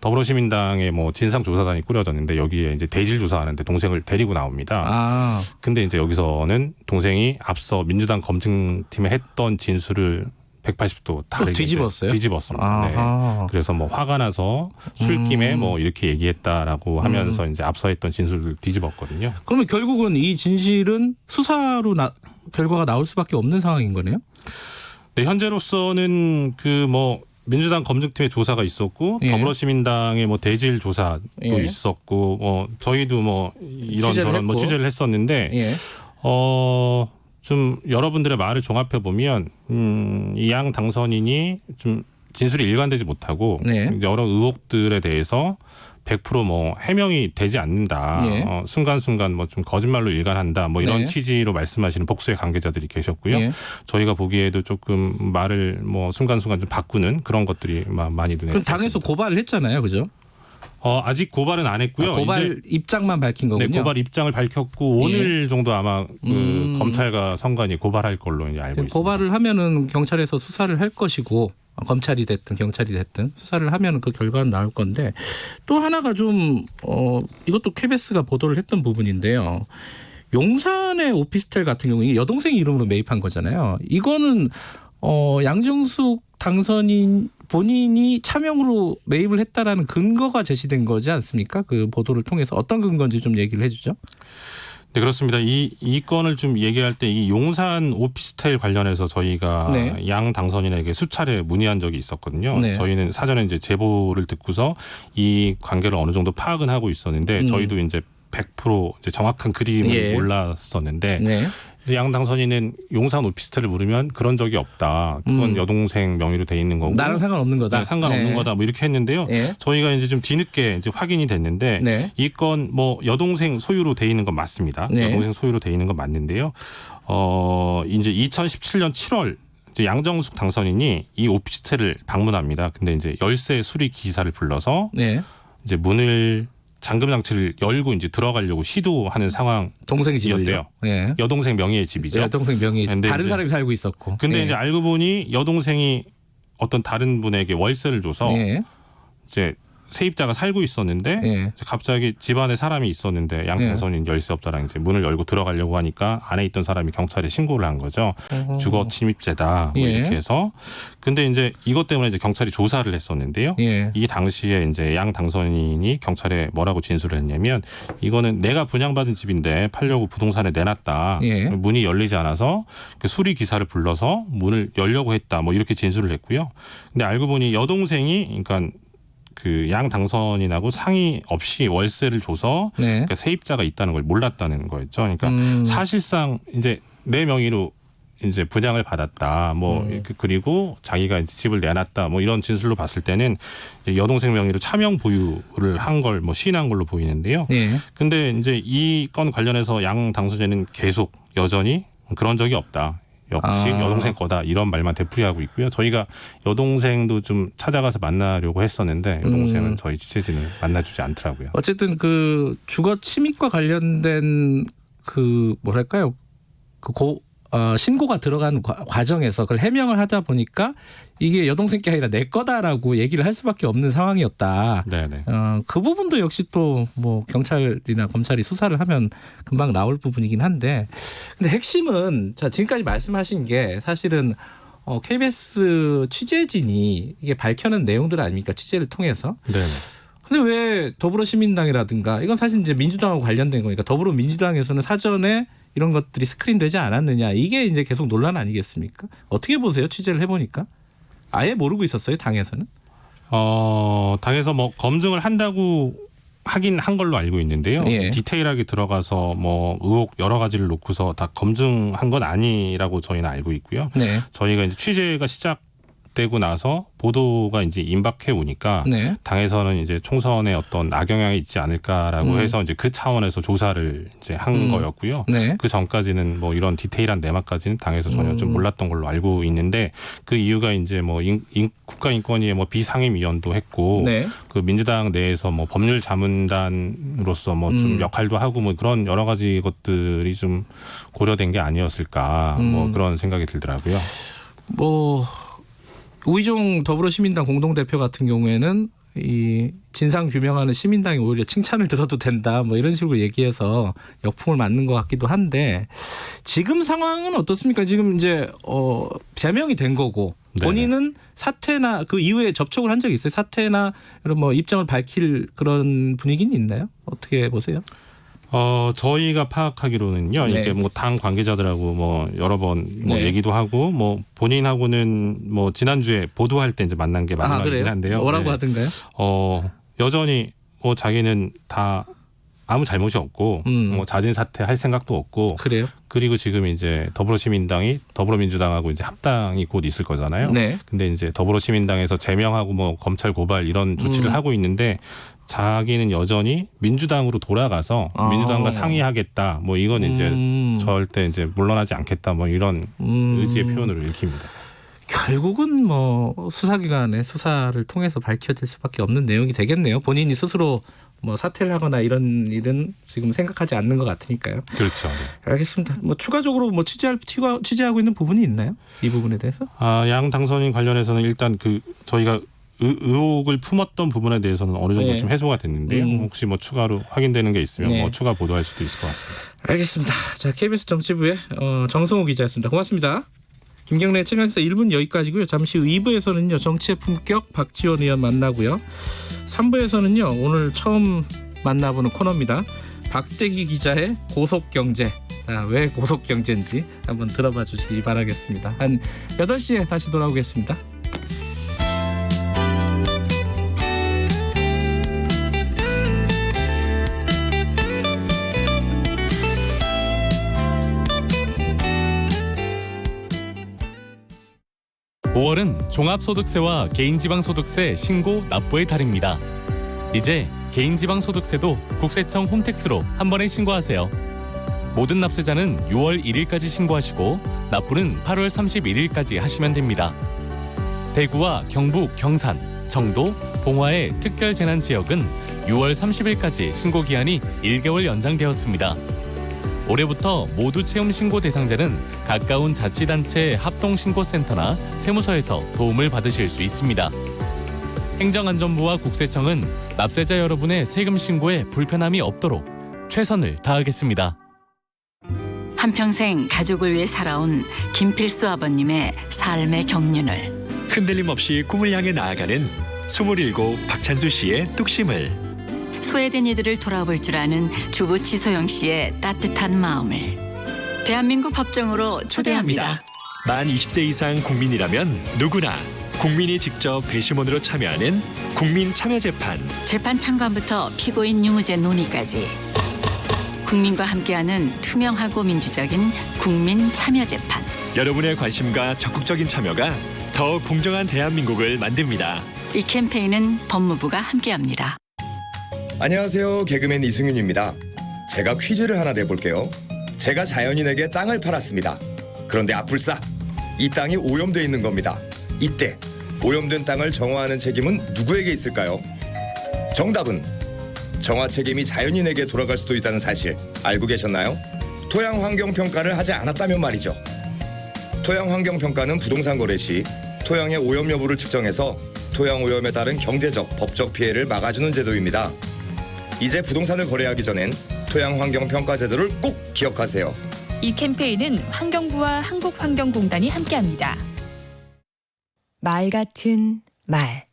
더불어시민당의 뭐 진상조사단이 꾸려졌는데 여기에 이제 대질 조사하는데 동생을 데리고 나옵니다. 아. 근데 이제 여기서는 동생이 앞서 민주당 검증팀에 했던 진술을 180도 다르게 뒤집었어요? 뒤집었습니다. 네. 그래서 뭐 화가 나서 술김에 뭐 이렇게 얘기했다라고 하면서 이제 앞서 했던 진술을 뒤집었거든요. 그러면 결국은 이 진실은 수사로 결과가 나올 수밖에 없는 상황인 거네요? 네, 현재로서는 그 뭐 민주당 검증팀의 조사가 있었고 예. 더불어시민당의 뭐 대질 조사도 예. 있었고 저희도 뭐 이런저런 뭐 취재를 했었는데 예. 좀 여러분들의 말을 종합해 보면 이 양 당선인이 좀 진술이 일관되지 못하고 네. 여러 의혹들에 대해서 100% 뭐 해명이 되지 않는다. 예. 순간순간 뭐 좀 거짓말로 일관한다. 뭐 이런 네. 취지로 말씀하시는 복수의 관계자들이 계셨고요. 예. 저희가 보기에도 조금 말을 뭐 순간순간 좀 바꾸는 그런 것들이 많이 눈에 그럼 당에서 띄었습니다. 고발을 했잖아요. 그죠? 아직 고발은 안 했고요. 고발 이제 입장만 밝힌 거군요. 네, 고발 입장을 밝혔고 오늘 정도 아마 그 검찰과 선관위 고발할 걸로 이제 알고 있습니다. 고발을 하면은 경찰에서 수사를 할 것이고 검찰이 됐든 경찰이 됐든 수사를 하면은 그 결과는 나올 건데 또 하나가 좀 이것도 KBS가 보도를 했던 부분인데요. 용산의 오피스텔 같은 경우에 여동생 이름으로 매입한 거잖아요. 이거는 양정숙 당선인 본인이 차명으로 매입을 했다라는 근거가 제시된 거지 않습니까? 그 보도를 통해서 어떤 근거인지 좀 얘기를 해주죠. 네, 그렇습니다. 이 건을 좀 얘기할 때 이 용산 오피스텔 관련해서 저희가 네. 양 당선인에게 수차례 문의한 적이 있었거든요. 네. 저희는 사전에 이제 제보를 듣고서 이 관계를 어느 정도 파악은 하고 있었는데 저희도 이제 100% 이제 정확한 그림을 예. 몰랐었는데 네. 양 당선인은 용산 오피스텔을 물으면 그런 적이 없다. 그건 여동생 명의로 돼 있는 거고 나랑 상관없는 거다. 네, 상관없는 네. 거다. 뭐 이렇게 했는데요. 예. 저희가 이제 좀 뒤늦게 이제 확인이 됐는데 네. 이 건 뭐 여동생 소유로 돼 있는 건 맞습니다. 네. 여동생 소유로 돼 있는 건 맞는데요. 이제 2017년 7월 이제 양정숙 당선인이 이 오피스텔을 방문합니다. 근데 이제 열쇠 수리 기사를 불러서 네. 이제 문을 잠금 장치를 열고 이제 들어가려고 시도하는 상황. 동생이 집이었대요. 이었대요. 예. 여동생 명의의 집이죠. 여동생 명의 근데 다른 이제- 사람이 살고 있었고. 근데 예. 이제 알고 보니 여동생이 어떤 다른 분에게 월세를 줘서 예. 이제 세입자가 살고 있었는데 예. 갑자기 집안에 사람이 있었는데 양 당선인 열쇠 없다랑 이제 문을 열고 들어가려고 하니까 안에 있던 사람이 경찰에 신고를 한 거죠. 주거 침입죄다 뭐 예. 이렇게 해서. 근데 이제 이것 때문에 이제 경찰이 조사를 했었는데요. 예. 이 당시에 이제 양 당선인이 경찰에 뭐라고 진술을 했냐면 이거는 내가 분양받은 집인데 팔려고 부동산에 내놨다. 예. 문이 열리지 않아서 그 수리 기사를 불러서 문을 열려고 했다. 뭐 이렇게 진술을 했고요. 근데 알고 보니 여동생이 그러니까 그 양 당선인하고 상의 없이 월세를 줘서 네. 그러니까 세입자가 있다는 걸 몰랐다는 거였죠. 그러니까 사실상 이제 내 명의로 이제 분양을 받았다. 뭐 그리고 자기가 이제 집을 내놨다. 뭐 이런 진술로 봤을 때는 이제 여동생 명의로 차명 보유를 한 걸 뭐 시인한 걸로 보이는데요. 예. 근데 이제 이 건 관련해서 양 당선자는 계속 여전히 그런 적이 없다. 역시 여동생 거다 이런 말만 되풀이하고 있고요. 저희가 여동생도 좀 찾아가서 만나려고 했었는데 여동생은 저희 취재진을 만나주지 않더라고요. 어쨌든 그 주거 침입과 관련된 그 뭐랄까요? 신고가 들어간 과정에서 그걸 해명을 하다 보니까 이게 여동생 게 아니라 내 거다라고 얘기를 할 수밖에 없는 상황이었다. 네네. 그 부분도 역시 또 뭐 경찰이나 검찰이 수사를 하면 금방 나올 부분이긴 한데, 근데 핵심은 자 지금까지 말씀하신 게 사실은 KBS 취재진이 이게 밝혀낸 내용들 아닙니까? 취재를 통해서. 네네. 근데 왜 더불어시민당이라든가 이건 사실 이제 민주당하고 관련된 거니까 더불어민주당에서는 사전에 이런 것들이 스크린되지 않았느냐 이게 이제 계속 논란 아니겠습니까? 어떻게 보세요? 취재를 해보니까 아예 모르고 있었어요 당에서는? 당에서 뭐 검증을 한다고 하긴 한 걸로 알고 있는데요. 예. 디테일하게 들어가서 뭐 의혹 여러 가지를 놓고서 다 검증한 건 아니라고 저희는 알고 있고요. 네. 저희가 이제 취재가 시작되고 나서 보도가 이제 임박해 오니까 네. 당에서는 이제 총선에 어떤 악영향이 있지 않을까라고 해서 이제 그 차원에서 조사를 이제 한 거였고요. 네. 그 전까지는 뭐 이런 디테일한 내막까지는 당에서 전혀 좀 몰랐던 걸로 알고 있는데 그 이유가 이제 뭐 국가인권위의 뭐 비상임위원도 했고 네. 그 민주당 내에서 뭐 법률 자문단으로서 뭐 좀 역할도 하고 뭐 그런 여러 가지 것들이 좀 고려된 게 아니었을까 뭐 그런 생각이 들더라고요. 뭐 우이종 더불어시민당 공동대표 같은 경우에는 이 진상 규명하는 시민당이 오히려 칭찬을 들어도 된다 뭐 이런 식으로 얘기해서 역풍을 맞는 것 같기도 한데 지금 상황은 어떻습니까? 지금 이제 제명이 된 거고 본인은 사퇴나 그 이후에 접촉을 한 적이 있어요? 사퇴나 이런 뭐 입장을 밝힐 그런 분위기는 있나요? 어떻게 보세요? 저희가 파악하기로는요. 네. 이게 뭐 당 관계자들하고 뭐 여러 번 뭐 네. 얘기도 하고 뭐 본인하고는 뭐 지난주에 보도할 때 이제 만난 게 마지막이긴 한데요. 뭐라고 네. 하던가요? 여전히 뭐 자기는 다 아무 잘못이 없고 뭐 자진 사퇴할 생각도 없고 그래요? 그리고 지금 이제 더불어시민당이 더불어민주당하고 이제 합당이 곧 있을 거잖아요. 네. 근데 이제 더불어시민당에서 제명하고 뭐 검찰 고발 이런 조치를 하고 있는데 자기는 여전히 민주당으로 돌아가서 민주당과 상의하겠다. 뭐 이건 이제 절대 이제 물러나지 않겠다. 뭐 이런 의지의 표현으로 읽힙니다. 결국은 뭐 수사기관의 수사를 통해서 밝혀질 수밖에 없는 내용이 되겠네요. 본인이 스스로 뭐 사퇴를 하거나 이런 일은 지금 생각하지 않는 것 같으니까요. 그렇죠. 네. 알겠습니다. 뭐 추가적으로 뭐 취재하고 있는 부분이 있나요? 이 부분에 대해서? 양 당선인 관련해서는 일단 그 저희가 의혹을 품었던 부분에 대해서는 어느 정도 네. 좀 해소가 됐는데요. 혹시 뭐 추가로 확인되는 게 있으면 네. 뭐 추가 보도할 수도 있을 것 같습니다. 알겠습니다. 자, KBS 정치부의 정성호 기자였습니다. 고맙습니다. 김경래 최강시사 1분 여기까지고요. 잠시 후 2부에서는요. 정치의 품격 박지원 의원 만나고요. 3부에서는요. 오늘 처음 만나보는 코너입니다. 박대기 기자의 고속경제. 자, 왜 고속경제인지 한번 들어봐 주시기 바라겠습니다. 한 8시에 다시 돌아오겠습니다. (5월은) 종합소득세와 개인지방소득세 신고 납부의 달입니다. 이제 개인지방소득세도 국세청 홈택스로 한 번에 신고하세요. 모든 납세자는 6월 1일까지 신고하시고 납부는 8월 31일까지 하시면 됩니다. 대구와 경북, 경산, 정도, 봉화의 특별재난지역은 6월 30일까지 신고기한이 1개월 연장되었습니다. 올해부터 모두 체험 신고 대상자는 가까운 자치단체 합동신고센터나 세무서에서 도움을 받으실 수 있습니다. 행정안전부와 국세청은 납세자 여러분의 세금 신고에 불편함이 없도록 최선을 다하겠습니다. 한평생 가족을 위해 살아온 김필수 아버님의 삶의 경륜을 흔들림 없이 꿈을 향해 나아가는 27 박찬수 씨의 뚝심을, 소외된 이들을 돌아볼 줄 아는 주부 지소영 씨의 따뜻한 마음을 대한민국 법정으로 초대합니다. 만 20세 이상 국민이라면 누구나 국민이 직접 배심원으로 참여하는 국민참여재판. 재판 참관부터 피고인 유무죄 논의까지 국민과 함께하는 투명하고 민주적인 국민참여재판. 여러분의 관심과 적극적인 참여가 더 공정한 대한민국을 만듭니다. 이 캠페인은 법무부가 함께합니다. 안녕하세요. 개그맨 이승윤입니다. 제가 퀴즈를 하나 내볼게요. 제가 자연인에게 땅을 팔았습니다. 그런데 아플싸 이 땅이 오염돼 있는 겁니다. 이때 오염된 땅을 정화하는 책임은 누구에게 있을까요? 정답은 정화 책임이 자연인에게 돌아갈 수도 있다는 사실 알고 계셨나요? 토양 환경 평가를 하지 않았다면 말이죠. 토양 환경 평가는 부동산 거래 시 토양의 오염 여부를 측정해서 토양 오염에 따른 경제적, 법적 피해를 막아주는 제도입니다. 이제 부동산을 거래하기 전엔 토양 환경 평가 제도를 꼭 기억하세요. 이 캠페인은 환경부와 한국환경공단이 함께합니다. 말 같은 말.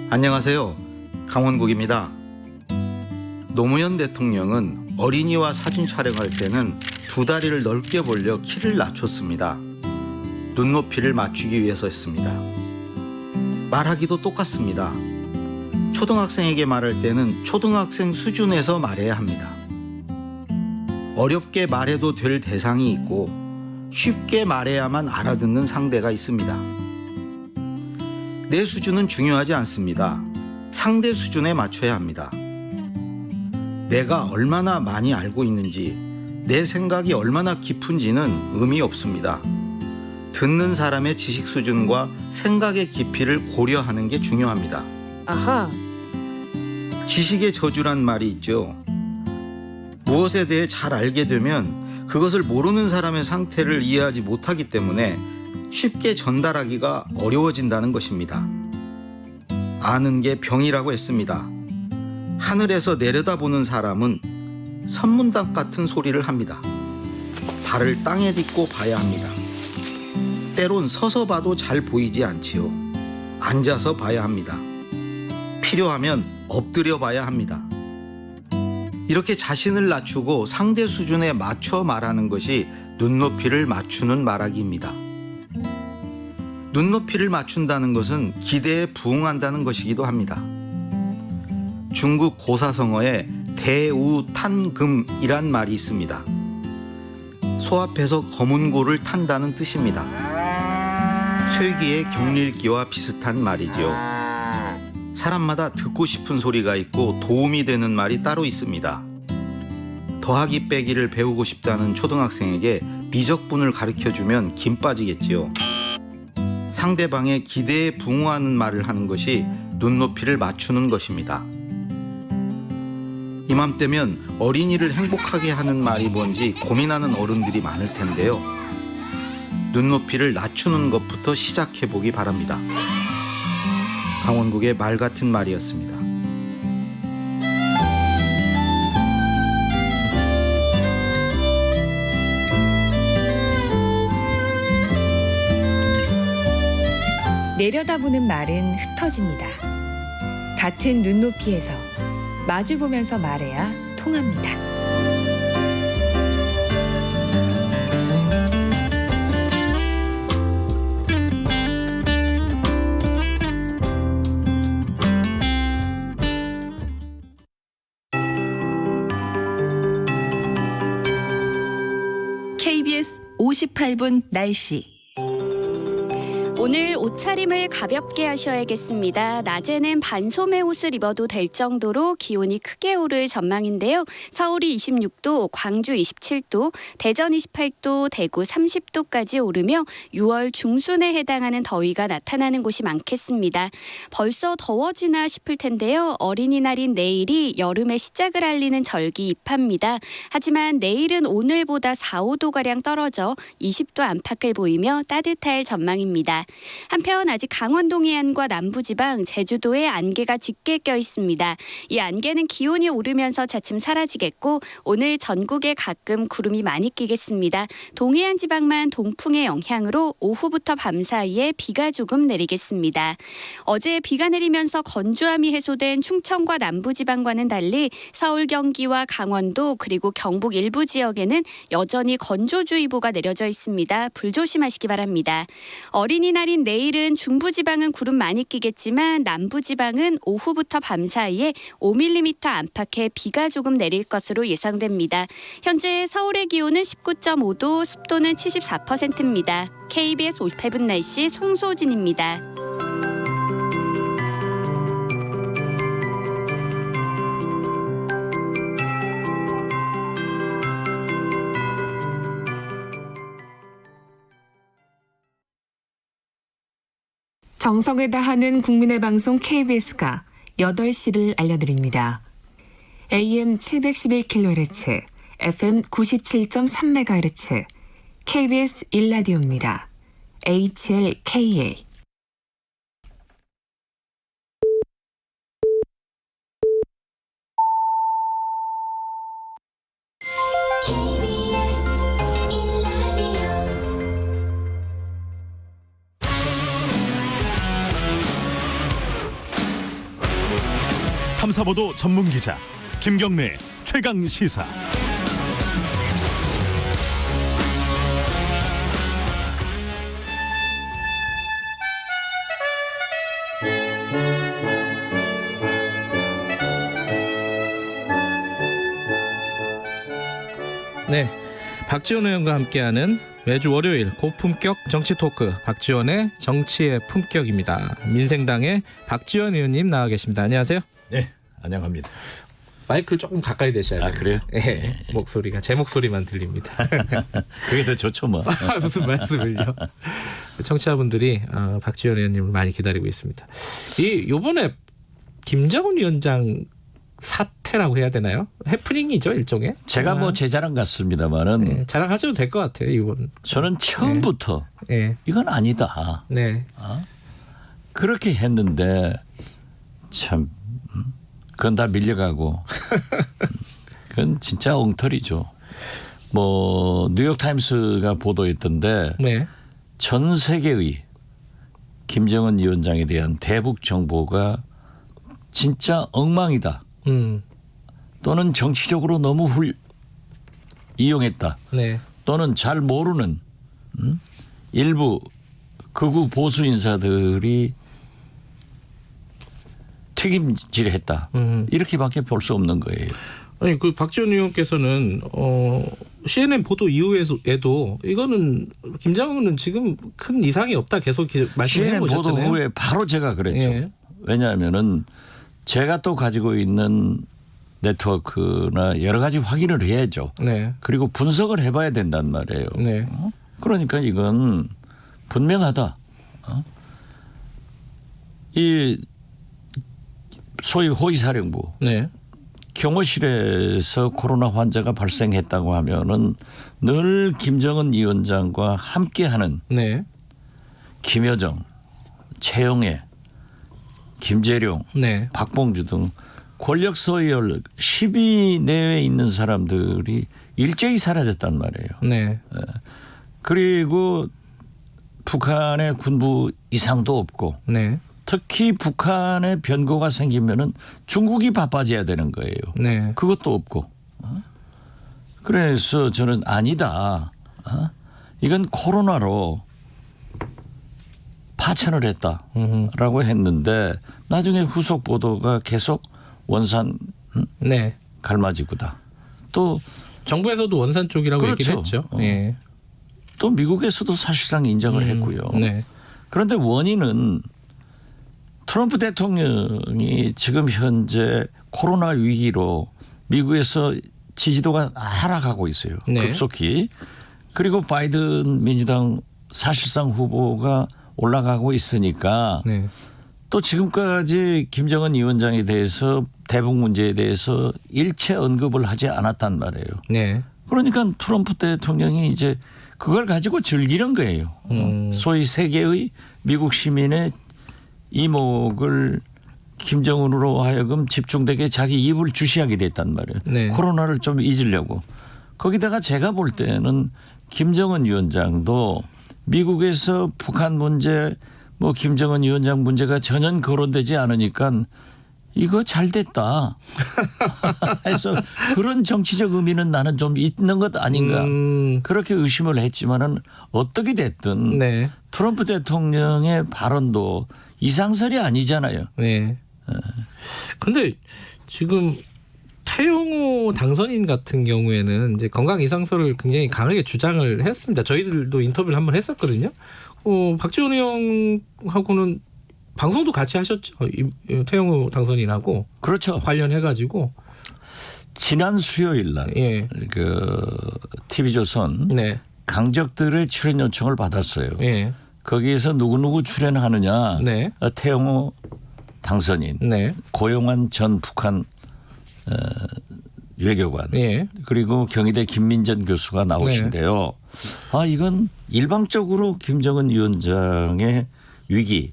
안녕하세요. 강원국입니다. 노무현 대통령은 어린이와 사진 촬영할 때는 두 다리를 넓게 벌려 키를 낮췄습니다. 눈높이를 맞추기 위해서였습니다. 말하기도 똑같습니다. 초등학생에게 말할 때는 초등학생 수준에서 말해야 합니다. 어렵게 말해도 될 대상이 있고 쉽게 말해야만 알아듣는 상대가 있습니다. 내 수준은 중요하지 않습니다. 상대 수준에 맞춰야 합니다. 내가 얼마나 많이 알고 있는지, 내 생각이 얼마나 깊은지는 의미 없습니다. 듣는 사람의 지식 수준과 생각의 깊이를 고려하는 게 중요합니다. 아하. 지식의 저주란 말이 있죠. 무엇에 대해 잘 알게 되면 그것을 모르는 사람의 상태를 이해하지 못하기 때문에 쉽게 전달하기가 어려워진다는 것입니다. 아는 게 병이라고 했습니다. 하늘에서 내려다보는 사람은 선문답 같은 소리를 합니다. 발을 땅에 딛고 봐야 합니다. 때론 서서 봐도 잘 보이지 않지요. 앉아서 봐야 합니다. 필요하면 엎드려 봐야 합니다. 이렇게 자신을 낮추고 상대 수준에 맞춰 말하는 것이 눈높이를 맞추는 말하기입니다. 눈높이를 맞춘다는 것은 기대에 부응한다는 것이기도 합니다. 중국 고사성어에 대우탄금이란 말이 있습니다. 소 앞에서 검은고를 탄다는 뜻입니다. 쇠기의 경릴기와 비슷한 말이죠. 사람마다 듣고 싶은 소리가 있고 도움이 되는 말이 따로 있습니다. 더하기 빼기를 배우고 싶다는 초등학생에게 미적분을 가르쳐주면 김 빠지겠지요. 상대방의 기대에 부응하는 말을 하는 것이 눈높이를 맞추는 것입니다. 이맘때면 어린이를 행복하게 하는 말이 뭔지 고민하는 어른들이 많을 텐데요. 눈높이를 낮추는 것부터 시작해 보기 바랍니다. 강원국의 말 같은 말이었습니다. 내려다보는 말은 흩어집니다. 같은 눈높이에서 마주보면서 말해야 통합니다. KBS 58분 날씨. 오늘 옷차림을 가볍게 하셔야겠습니다. 낮에는 반소매 옷을 입어도 될 정도로 기온이 크게 오를 전망인데요. 서울이 26도, 광주 27도, 대전 28도, 대구 30도까지 오르며 6월 중순에 해당하는 더위가 나타나는 곳이 많겠습니다. 벌써 더워지나 싶을 텐데요. 어린이날인 내일이 여름의 시작을 알리는 절기 입합니다. 하지만 내일은 오늘보다 4, 5도가량 떨어져 20도 안팎을 보이며 따뜻할 전망입니다. 한편 아직 강원 동해안과 남부지방, 제주도에 안개가 짙게 껴 있습니다. 이 안개는 기온이 오르면서 차츰 사라지겠고 오늘 전국에 가끔 구름이 많이 끼겠습니다. 동해안 지방만 동풍의 영향으로 오후부터 밤 사이에 비가 조금 내리겠습니다. 어제 비가 내리면서 건조함이 해소된 충청과 남부지방과는 달리 서울, 경기와 강원도 그리고 경북 일부 지역에는 여전히 건조주의보가 내려져 있습니다. 불조심하시기 바랍니다. 어린이날인 내일은 중부지방은 구름 많이 끼겠지만 남부지방은 오후부터 밤 사이에 5mm 안팎의 비가 조금 내릴 것으로 예상됩니다. 현재 서울의 기온은 19.5도, 습도는 74%입니다. KBS 58분 날씨 송소진입니다. 정성을 다하는 국민의 방송 KBS가 8시를 알려드립니다. AM 711kHz, FM 97.3MHz, KBS 1라디오입니다. HLKA. 탐사보도 전문기자 김경래 최강시사. 네, 박지원 의원과 함께하는 매주 월요일 고품격 정치 토크, 박지원의 정치의 품격입니다. 민생당의 박지원 의원님 나와 계십니다. 안녕하세요. 네, 안녕합니다. 마이크를 조금 가까이 대셔야 돼요. 아, 그래요? 네, 목소리가 제 목소리만 들립니다. 그게 더 좋죠 뭐. 무슨 말씀을요? 청취자분들이 박지원 의원님을 많이 기다리고 있습니다. 이번에 김정은 위원장 사태라고 해야 되나요? 해프닝이죠, 일종의. 제가 뭐 제 자랑 같습니다만은 네, 자랑하셔도 될 것 같아요, 이번. 저는 처음부터 네. 이건 아니다. 네. 그렇게 했는데 참 그건 다 밀려가고 그건 진짜 엉터리죠. 뭐 뉴욕타임스가 보도했던데 네. 전 세계의 김정은 위원장에 대한 대북 정보가 진짜 엉망이다. 또는 정치적으로 너무 이용했다. 네. 또는 잘 모르는 일부 극우 보수 인사들이 책임질했다. 이렇게밖에 볼 수 없는 거예요. 아니 그 박지원 의원께서는 CNN 보도 이후에도 이거는 김정은은 지금 큰 이상이 없다 계속 말씀해 보셨잖아요. CNN 보도 후에 바로 제가 그랬죠. 예. 왜냐하면은 제가 또 가지고 있는 네트워크나 여러 가지 확인을 해야죠. 네. 그리고 분석을 해봐야 된단 말이에요. 네. 그러니까 이건 분명하다. 이 소위 호위사령부 네. 경호실에서 코로나 환자가 발생했다고 하면은 늘 김정은 위원장과 함께하는 네. 김여정, 최영애, 김재룡, 네. 박봉주 등 권력 서열 10위 내외에 있는 사람들이 일제히 사라졌단 말이에요. 네. 그리고 북한의 군부 이상도 없고 네. 특히 북한에 변고가 생기면은 중국이 바빠져야 되는 거예요. 네. 그것도 없고. 그래서 저는 아니다. 이건 코로나로 파천을 했다라고 했는데 나중에 후속 보도가 계속 원산 네. 갈마지구다. 또 정부에서도 원산 쪽이라고 그렇죠. 얘기를 했죠. 예. 또 미국에서도 사실상 인정을 했고요. 네. 그런데 원인은 트럼프 대통령이 지금 현재 코로나 위기로 미국에서 지지도가 하락하고 있어요. 네. 급속히. 그리고 바이든 민주당 사실상 후보가 올라가고 있으니까 네. 또 지금까지 김정은 위원장에 대해서 대북 문제에 대해서 일체 언급을 하지 않았단 말이에요. 네. 그러니까 트럼프 대통령이 이제 그걸 가지고 즐기는 거예요. 소위 세계의 미국 시민의 이목을 김정은으로 하여금 집중되게 자기 입을 주시하게 됐단 말이에요. 네. 코로나를 좀 잊으려고. 거기다가 제가 볼 때는 김정은 위원장도 미국에서 북한 문제 뭐 김정은 위원장 문제가 전혀 거론되지 않으니까 이거 잘 됐다 해서 그런 정치적 의미는 나는 좀 있는 것 아닌가 그렇게 의심을 했지만은 어떻게 됐든 네. 트럼프 대통령의 발언도 이상설이 아니잖아요. 네. 그런데 지금 태영호 당선인 같은 경우에는 이제 건강 이상설을 굉장히 강하게 주장을 했습니다. 저희들도 인터뷰를 한번 했었거든요. 박지원 의원하고는 방송도 같이 하셨죠. 태영호 당선인하고. 그렇죠. 관련해가지고. 지난 수요일 날 그 TV조선 네. 강적들의 출연 요청을 받았어요. 네. 거기에서 누구누구 출연하느냐. 네. 태영호 당선인. 네. 고용환 전 북한 외교관. 네. 그리고 경희대 김민전 교수가 나오신데요. 아 이건 일방적으로 김정은 위원장의 위기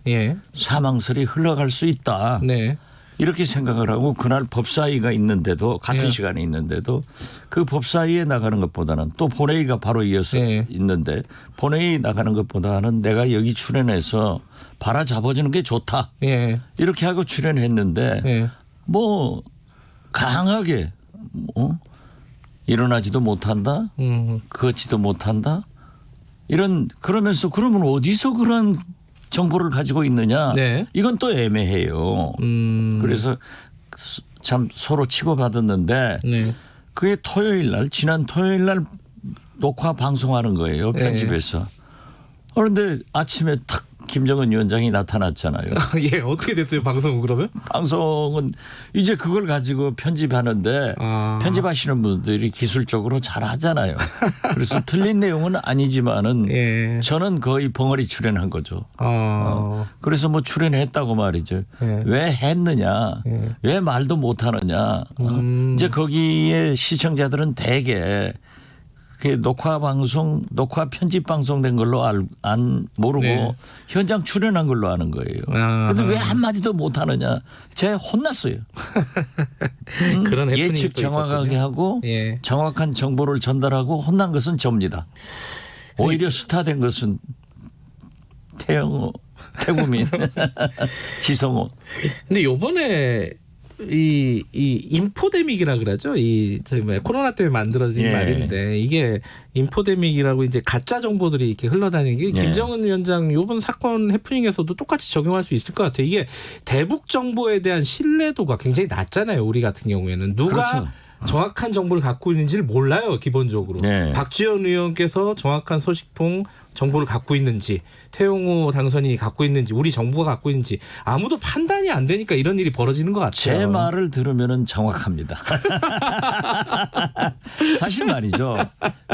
사망설이 흘러갈 수 있다. 네. 이렇게 생각을 하고 그날 법사위가 있는데도 같은 네. 시간에 있는데도 그 법사위에 나가는 것보다는 또 본회의가 바로 이어서 있는데 본회의 나가는 것보다는 내가 여기 출연해서 바라잡아주는 게 좋다. 이렇게 하고 출연했는데 뭐 강하게 일어나지도 못한다. 걷지도 못한다. 이런 그러면서 그러면 어디서 그런 정보를 가지고 있느냐. 이건 또 애매해요. 그래서 참 서로 치고받았는데 그게 토요일 날 지난 토요일 날 녹화 방송하는 거예요. 편집에서. 그런데 아침에 탁 김정은 위원장이 나타났잖아요. 예, 어떻게 됐어요, 방송은 그러면? 방송은 이제 그걸 가지고 편집하는데 편집하시는 분들이 기술적으로 잘 하잖아요. 그래서 틀린 내용은 아니지만은 저는 거의 벙어리 출연한 거죠. 그래서 뭐 출연했다고 말이죠. 왜 했느냐, 왜 말도 못 하느냐. 이제 거기에 시청자들은 대개 녹화 방송, 녹화 편집 방송된 걸로 모르고 현장 출연한 걸로 아는 거예요. 그런데 왜 한마디도 못 하느냐. 제가 혼났어요. 그런 예측 정확하게 하고 정확한 정보를 전달하고 혼난 것은 접니다. 오히려 스타된 것은 태영호, 태구민, 지성호. 근데 요번에 이 인포데믹이라 그러죠. 저희 코로나 때문에 만들어진 말인데 이게 인포데믹이라고 이제 가짜 정보들이 이렇게 흘러다니는 게 김정은 위원장 요번 사건 해프닝에서도 똑같이 적용할 수 있을 것 같아요. 이게 대북 정보에 대한 신뢰도가 굉장히 낮잖아요. 우리 같은 경우에는 누가 정확한 정보를 갖고 있는지를 몰라요. 기본적으로. 박지원 의원께서 정확한 소식통 정보를 갖고 있는지 태영호 당선인이 갖고 있는지 우리 정부가 갖고 있는지 아무도 판단이 안 되니까 이런 일이 벌어지는 것 같아요. 제 말을 들으면 정확합니다. 사실 말이죠.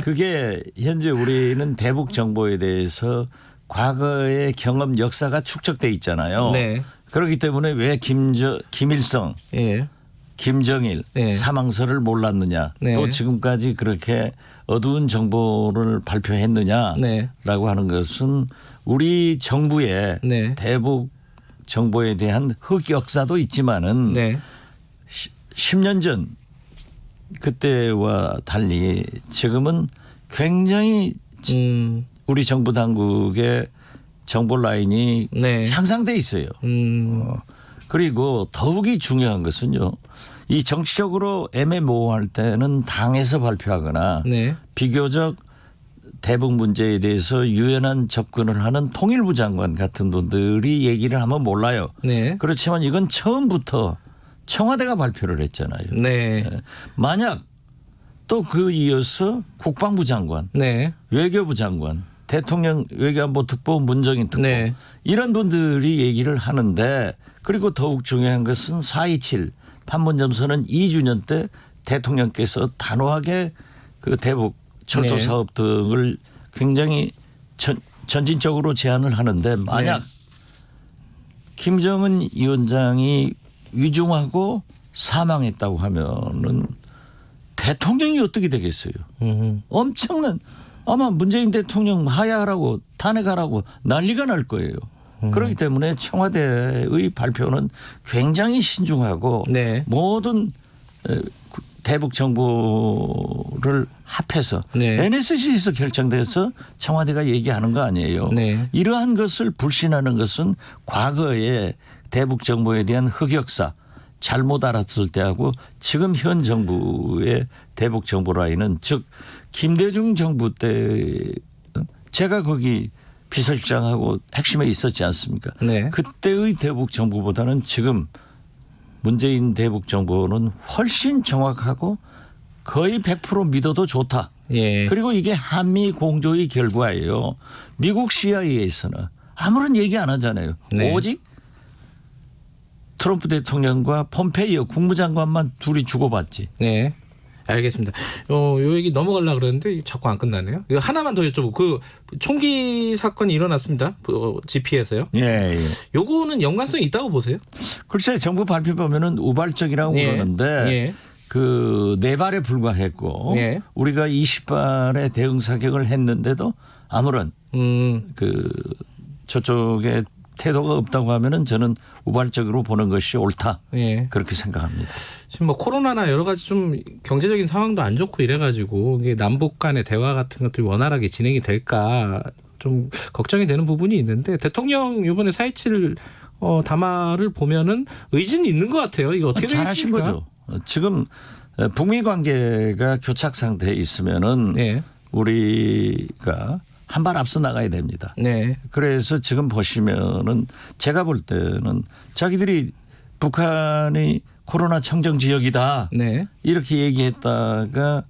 그게 현재 우리는 대북 정보에 대해서 과거의 경험 역사가 축적돼 있잖아요. 그렇기 때문에 왜 김일성 김정일 사망설을 몰랐느냐 또 지금까지 그렇게 어두운 정보를 발표했느냐라고 하는 것은 우리 정부의 대북 정보에 대한 흑역사도 있지만은 10년 전 그때와 달리 지금은 굉장히 우리 정부 당국의 정보 라인이 향상돼 있어요. 그리고 더욱이 중요한 것은요. 이 정치적으로 애매모호할 때는 당에서 발표하거나 비교적 대북 문제에 대해서 유연한 접근을 하는 통일부 장관 같은 분들이 얘기를 하면 몰라요. 그렇지만 이건 처음부터 청와대가 발표를 했잖아요. 만약 또 그 이어서 국방부 장관, 외교부 장관 대통령 외교안보 특보 문정인 특보 네. 이런 분들이 얘기를 하는데 그리고 더욱 중요한 것은 4.27 판문점선언 2주년 때 대통령께서 단호하게 그 대북 철도 네. 사업 등을 굉장히 전진적으로 제안을 하는데 만약 네. 김정은 위원장이 위중하고 사망했다고 하면은 대통령이 어떻게 되겠어요? 엄청난 아마 문재인 대통령 하야하라고 탄핵하라고 난리가 날 거예요. 그렇기 때문에 청와대의 발표는 굉장히 신중하고 네. 모든 대북 정보를 합해서 네. NSC에서 결정돼서 청와대가 얘기하는 거 아니에요. 네. 이러한 것을 불신하는 것은 과거에 대북 정보에 대한 흑역사 잘못 알았을 때하고 지금 현 정부의 대북 정보 라인은 즉 김대중 정부 때 제가 거기 비서실장하고 핵심에 있었지 않습니까? 네. 그때의 대북 정보보다는 지금 문재인 대북 정보는 훨씬 정확하고 거의 100% 믿어도 좋다. 예. 그리고 이게 한미 공조의 결과예요. 미국 CIA에서는 아무런 얘기 안 하잖아요. 네. 오직 트럼프 대통령과 폼페이오 국무장관만 둘이 주고받지. 네. 알겠습니다. 요 얘기 넘어가려고 그랬는데 자꾸 안 끝나네요. 이거 하나만 더 여쭤보고 그 총기 사건이 일어났습니다. GP에서요. 예, 예. 요거는 연관성이 있다고 보세요? 글쎄 정부 발표 보면은 우발적이라고 예. 그러는데 예. 그 4발에 불과했고 예. 우리가 20발의 대응 사격을 했는데도 아무런 그 저쪽에 태도가 없다고 하면은 저는 우발적으로 보는 것이 옳다. 예. 그렇게 생각합니다. 지금 뭐 코로나나 여러 가지 좀 경제적인 상황도 안 좋고 이래가지고 이게 남북 간의 대화 같은 것들이 원활하게 진행이 될까 좀 걱정이 되는 부분이 있는데 대통령 이번에 4.27 담화를 보면은 의지는 있는 것 같아요. 이거 어떻게 잘하신 되겠습니까? 거죠. 지금 북미 관계가 교착 상태에 있으면은 예. 우리가 한 발 앞서 나가야 됩니다. 네. 그래서 지금 보시면은 제가 볼 때는 자기들이 북한이 코로나 청정 지역이다. 네. 이렇게 얘기했다가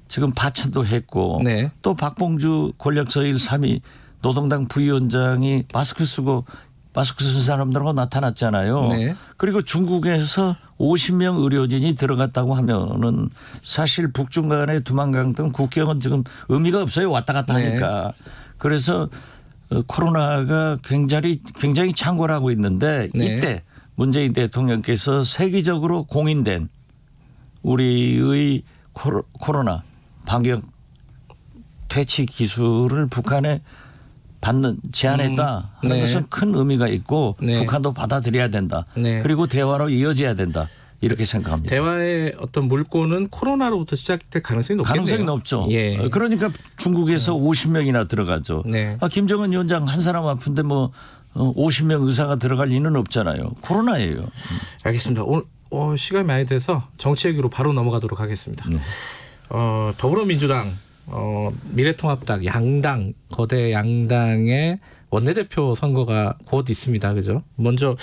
지금 파천도 했고 네. 또 박봉주 권력서일 3위 노동당 부위원장이 마스크 쓴 사람들하고 나타났잖아요. 네. 그리고 중국에서 50명 의료진이 들어갔다고 하면은 사실 북중 간의 두만강 등 국경은 지금 의미가 없어요. 왔다 갔다 하니까. 그래서 코로나가 굉장히 창궐하고 있는데 네. 이때 문재인 대통령께서 세계적으로 공인된 우리의 코로나 방역 퇴치 기술을 북한에 제안했다 하는 네. 것은 큰 의미가 있고 네. 북한도 받아들여야 된다. 네. 그리고 대화로 이어져야 된다. 이렇게 생각합니다. 대화의 어떤 물꼬는 코로나로부터 시작될 가능성이 높겠네요. 가능성이 높죠. 예. 그러니까 중국에서 50명이나 들어가죠. 네. 김정은 위원장 한 사람 아픈데 뭐 50명 의사가 들어갈 리는 없잖아요. 코로나예요. 알겠습니다. 오늘 시간이 많이 돼서 정치 얘기로 바로 넘어가도록 하겠습니다. 더불어민주당 미래통합당 양당 거대 양당의 원내대표 선거가 곧 있습니다. 그죠? 먼저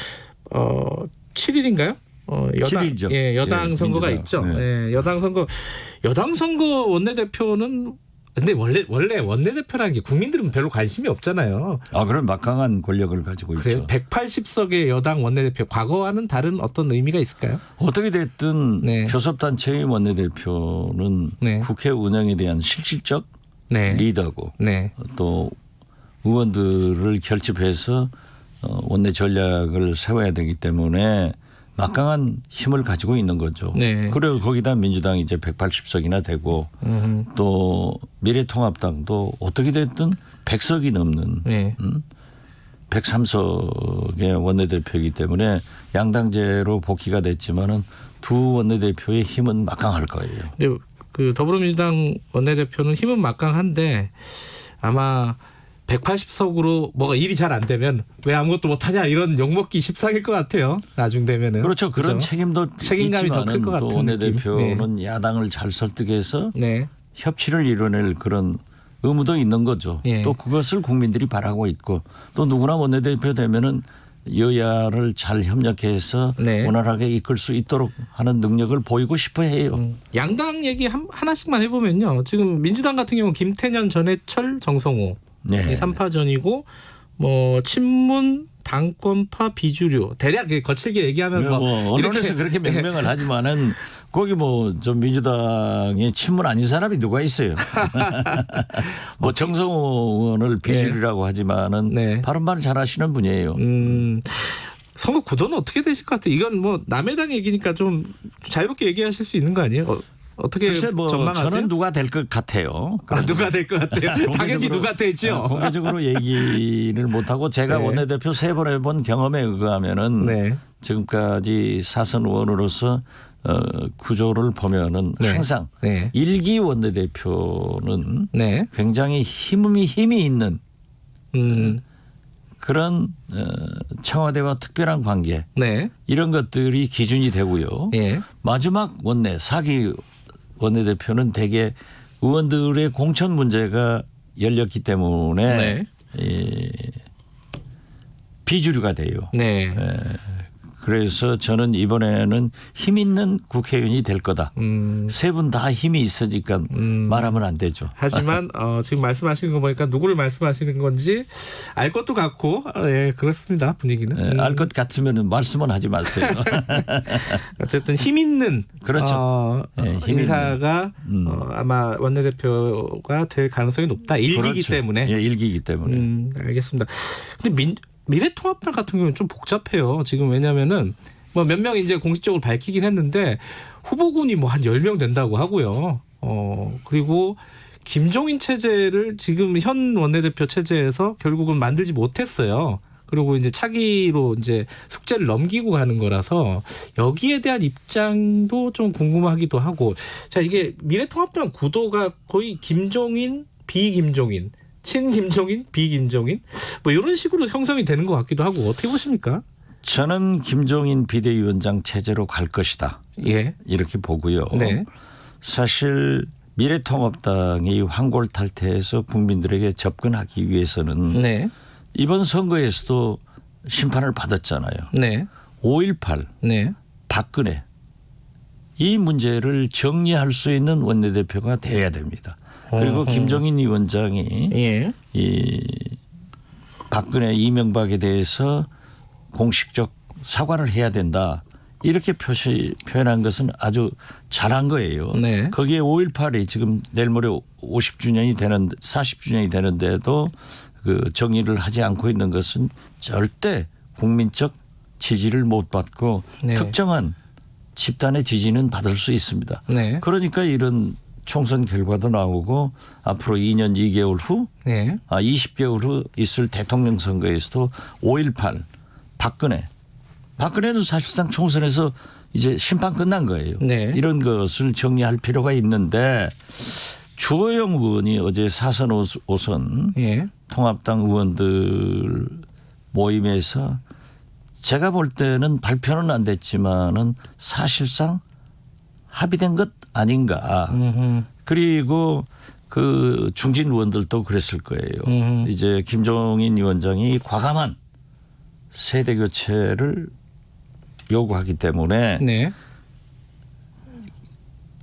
7일인가요? 7일이죠. 예, 여당 예, 선거가 민주당. 있죠. 네. 예, 여당 선거 원내대표는 근데 원래 원내대표라는 게 국민들은 별로 관심이 없잖아요. 그럼 막강한 권력을 가지고 있죠. 180석의 여당 원내대표 과거와는 다른 어떤 의미가 있을까요? 어떻게 됐든 교섭단체의 원내대표는 국회 운영에 대한 실질적 리더고 또 의원들을 결집해서 원내 전략을 세워야 되기 때문에 막강한 힘을 가지고 있는 거죠. 그리고 거기다 민주당이 이제 180석이나 되고 또 미래통합당도 어떻게 됐든 100석이 넘는 103석의 원내대표이기 때문에 양당제로 복귀가 됐지만은 두 원내대표의 힘은 막강할 거예요. 네, 그 더불어민주당 원내대표는 힘은 막강한데 아마 180석으로 뭐가 일이 잘 안 되면 왜 아무것도 못하냐 이런 욕먹기 십상일 것 같아요. 나중 되면은. 그렇죠. 그런 그죠? 책임감이 더 클 것 같은 느낌. 원내대표는 야당을 잘 설득해서 협치를 이뤄낼 그런 의무도 있는 거죠. 또 그것을 국민들이 바라고 있고 또 누구나 원내대표 되면은 여야를 잘 협력해서 원활하게 이끌 수 있도록 하는 능력을 보이고 싶어 해요. 양당 얘기 하나씩만 해보면요. 지금 민주당 같은 경우 김태년, 전해철, 정성호 이 3파전이고 뭐 친문 당권파 비주류 대략 거칠게 얘기하면 뭐 언론에서 그렇게 명명을 하지만은 거기 뭐 좀 민주당의 친문 아닌 사람이 누가 있어요. 뭐 정성호 의원을 비주류라고 하지만은 발언만 잘하시는 분이에요. 선거 구도는 어떻게 되실 것 같아요? 이건 뭐 남의 당 얘기니까 좀 자유롭게 얘기하실 수 있는 거 아니에요? 어떻게 뭐 전망하세요? 저는 누가 될 것 같아요. 누가 될 것 같아요? 당연히 누가 되죠. 공개적으로 얘기를 못하고 제가 원내대표 3번 해본 경험에 의하면은 지금까지 사선 의원으로서 구조를 보면은 항상 1기 원내대표는 굉장히 힘이 있는 그런 청와대와 특별한 관계 이런 것들이 기준이 되고요. 마지막 4기 원내대표는 대개 의원들의 공천 문제가 열렸기 때문에 비주류가 돼요. 그래서 저는 이번에는 힘 있는 국회의원이 될 거다. 3분 다 힘이 있으니까 말하면 안 되죠. 하지만 지금 말씀하시는 거 보니까 누구를 말씀하시는 건지 알 것도 같고 그렇습니다. 분위기는. 알 것 같으면 말씀은 하지 마세요. 어쨌든 힘 있는 그렇죠. 인사가 아마 원내대표가 될 가능성이 높다. 1기이기 때문에. 1기이기 때문에. 알겠습니다. 근데 미래통합당 같은 경우는 좀 복잡해요. 지금 왜냐면은 뭐 몇 명 이제 공식적으로 밝히긴 했는데 후보군이 뭐 한 10명 된다고 하고요. 그리고 김종인 체제를 지금 현 원내대표 체제에서 결국은 만들지 못했어요. 그리고 이제 차기로 이제 숙제를 넘기고 가는 거라서 여기에 대한 입장도 좀 궁금하기도 하고. 자, 이게 미래통합당 구도가 거의 김종인, 비김종인, 친김종인, 비김종인 뭐 이런 식으로 형성이 되는 것 같기도 하고 어떻게 보십니까? 저는 김종인 비대위원장 체제로 갈 것이다. 이렇게 보고요. 사실 미래통합당이 황골탈퇴해서 국민들에게 접근하기 위해서는 이번 선거에서도 심판을 받았잖아요. 5.18 박근혜 이 문제를 정리할 수 있는 원내대표가 돼야 됩니다. 그리고 김종인 위원장이 이 박근혜 이명박에 대해서 공식적 사과를 해야 된다. 이렇게 표현한 것은 아주 잘한 거예요. 거기에 5.18이 지금 내일 모레 40주년이 되는데도 그 정리를 하지 않고 있는 것은 절대 국민적 지지를 못 받고 특정한 집단의 지지는 받을 수 있습니다. 그러니까 이런 총선 결과도 나오고 앞으로 2년 2개월 후 20개월 후 있을 대통령 선거에서도 5.18 박근혜는 사실상 총선에서 이제 심판 끝난 거예요. 이런 것을 정리할 필요가 있는데 주호영 의원이 어제 사선 5선 통합당 의원들 모임에서 제가 볼 때는 발표는 안 됐지만은 사실상 합의된 것 아닌가. 그리고 그 중진 의원들도 그랬을 거예요. 이제 김종인 위원장이 과감한 세대 교체를 요구하기 때문에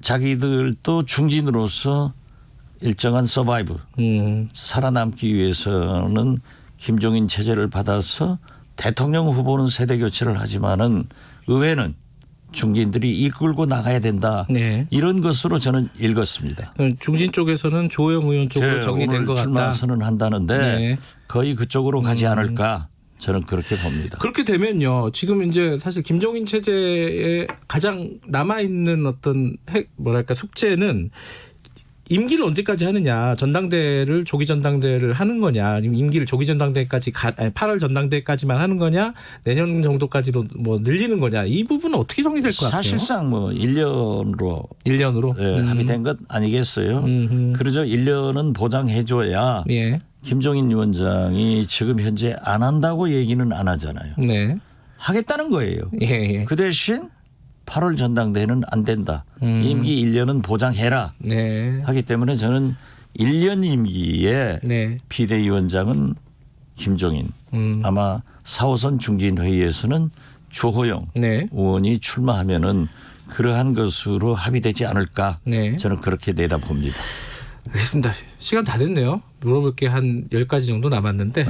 자기들도 중진으로서 일정한 서바이브 살아남기 위해서는 김종인 체제를 받아서 대통령 후보는 세대 교체를 하지만은 의회는 중진들이 이끌고 나가야 된다. 이런 것으로 저는 읽었습니다. 중진 쪽에서는 조호영 의원 쪽으로 정리된 것 같다. 출마 선언한다는데 거의 그쪽으로 가지 않을까. 저는 그렇게 봅니다. 그렇게 되면요. 지금 이제 사실 김종인 체제에 가장 남아있는 어떤 숙제는 임기를 언제까지 하느냐. 전당대회를 조기 전당대회를 하는 거냐. 아니면 임기를 조기 전당대회까지 8월 전당대회까지만 하는 거냐. 내년 정도까지로 뭐 늘리는 거냐. 이 부분은 어떻게 정리될 것 같아요? 사실상 뭐 1년으로 합의된 것 아니겠어요. 그러죠. 1년은 보장해 줘야 김종인 위원장이 지금 현재 안 한다고 얘기는 안 하잖아요. 하겠다는 거예요. 그 대신 8월 전당대회는 안 된다. 임기 1년은 보장해라. 하기 때문에 저는 1년 임기에 비대위원장은 김종인 아마 4호선 중진회의에서는 주호영 의원이 출마하면은 그러한 것으로 합의되지 않을까 저는 그렇게 내다봅니다. 알겠습니다. 시간 다 됐네요. 물어볼 게 한 10가지 정도 남았는데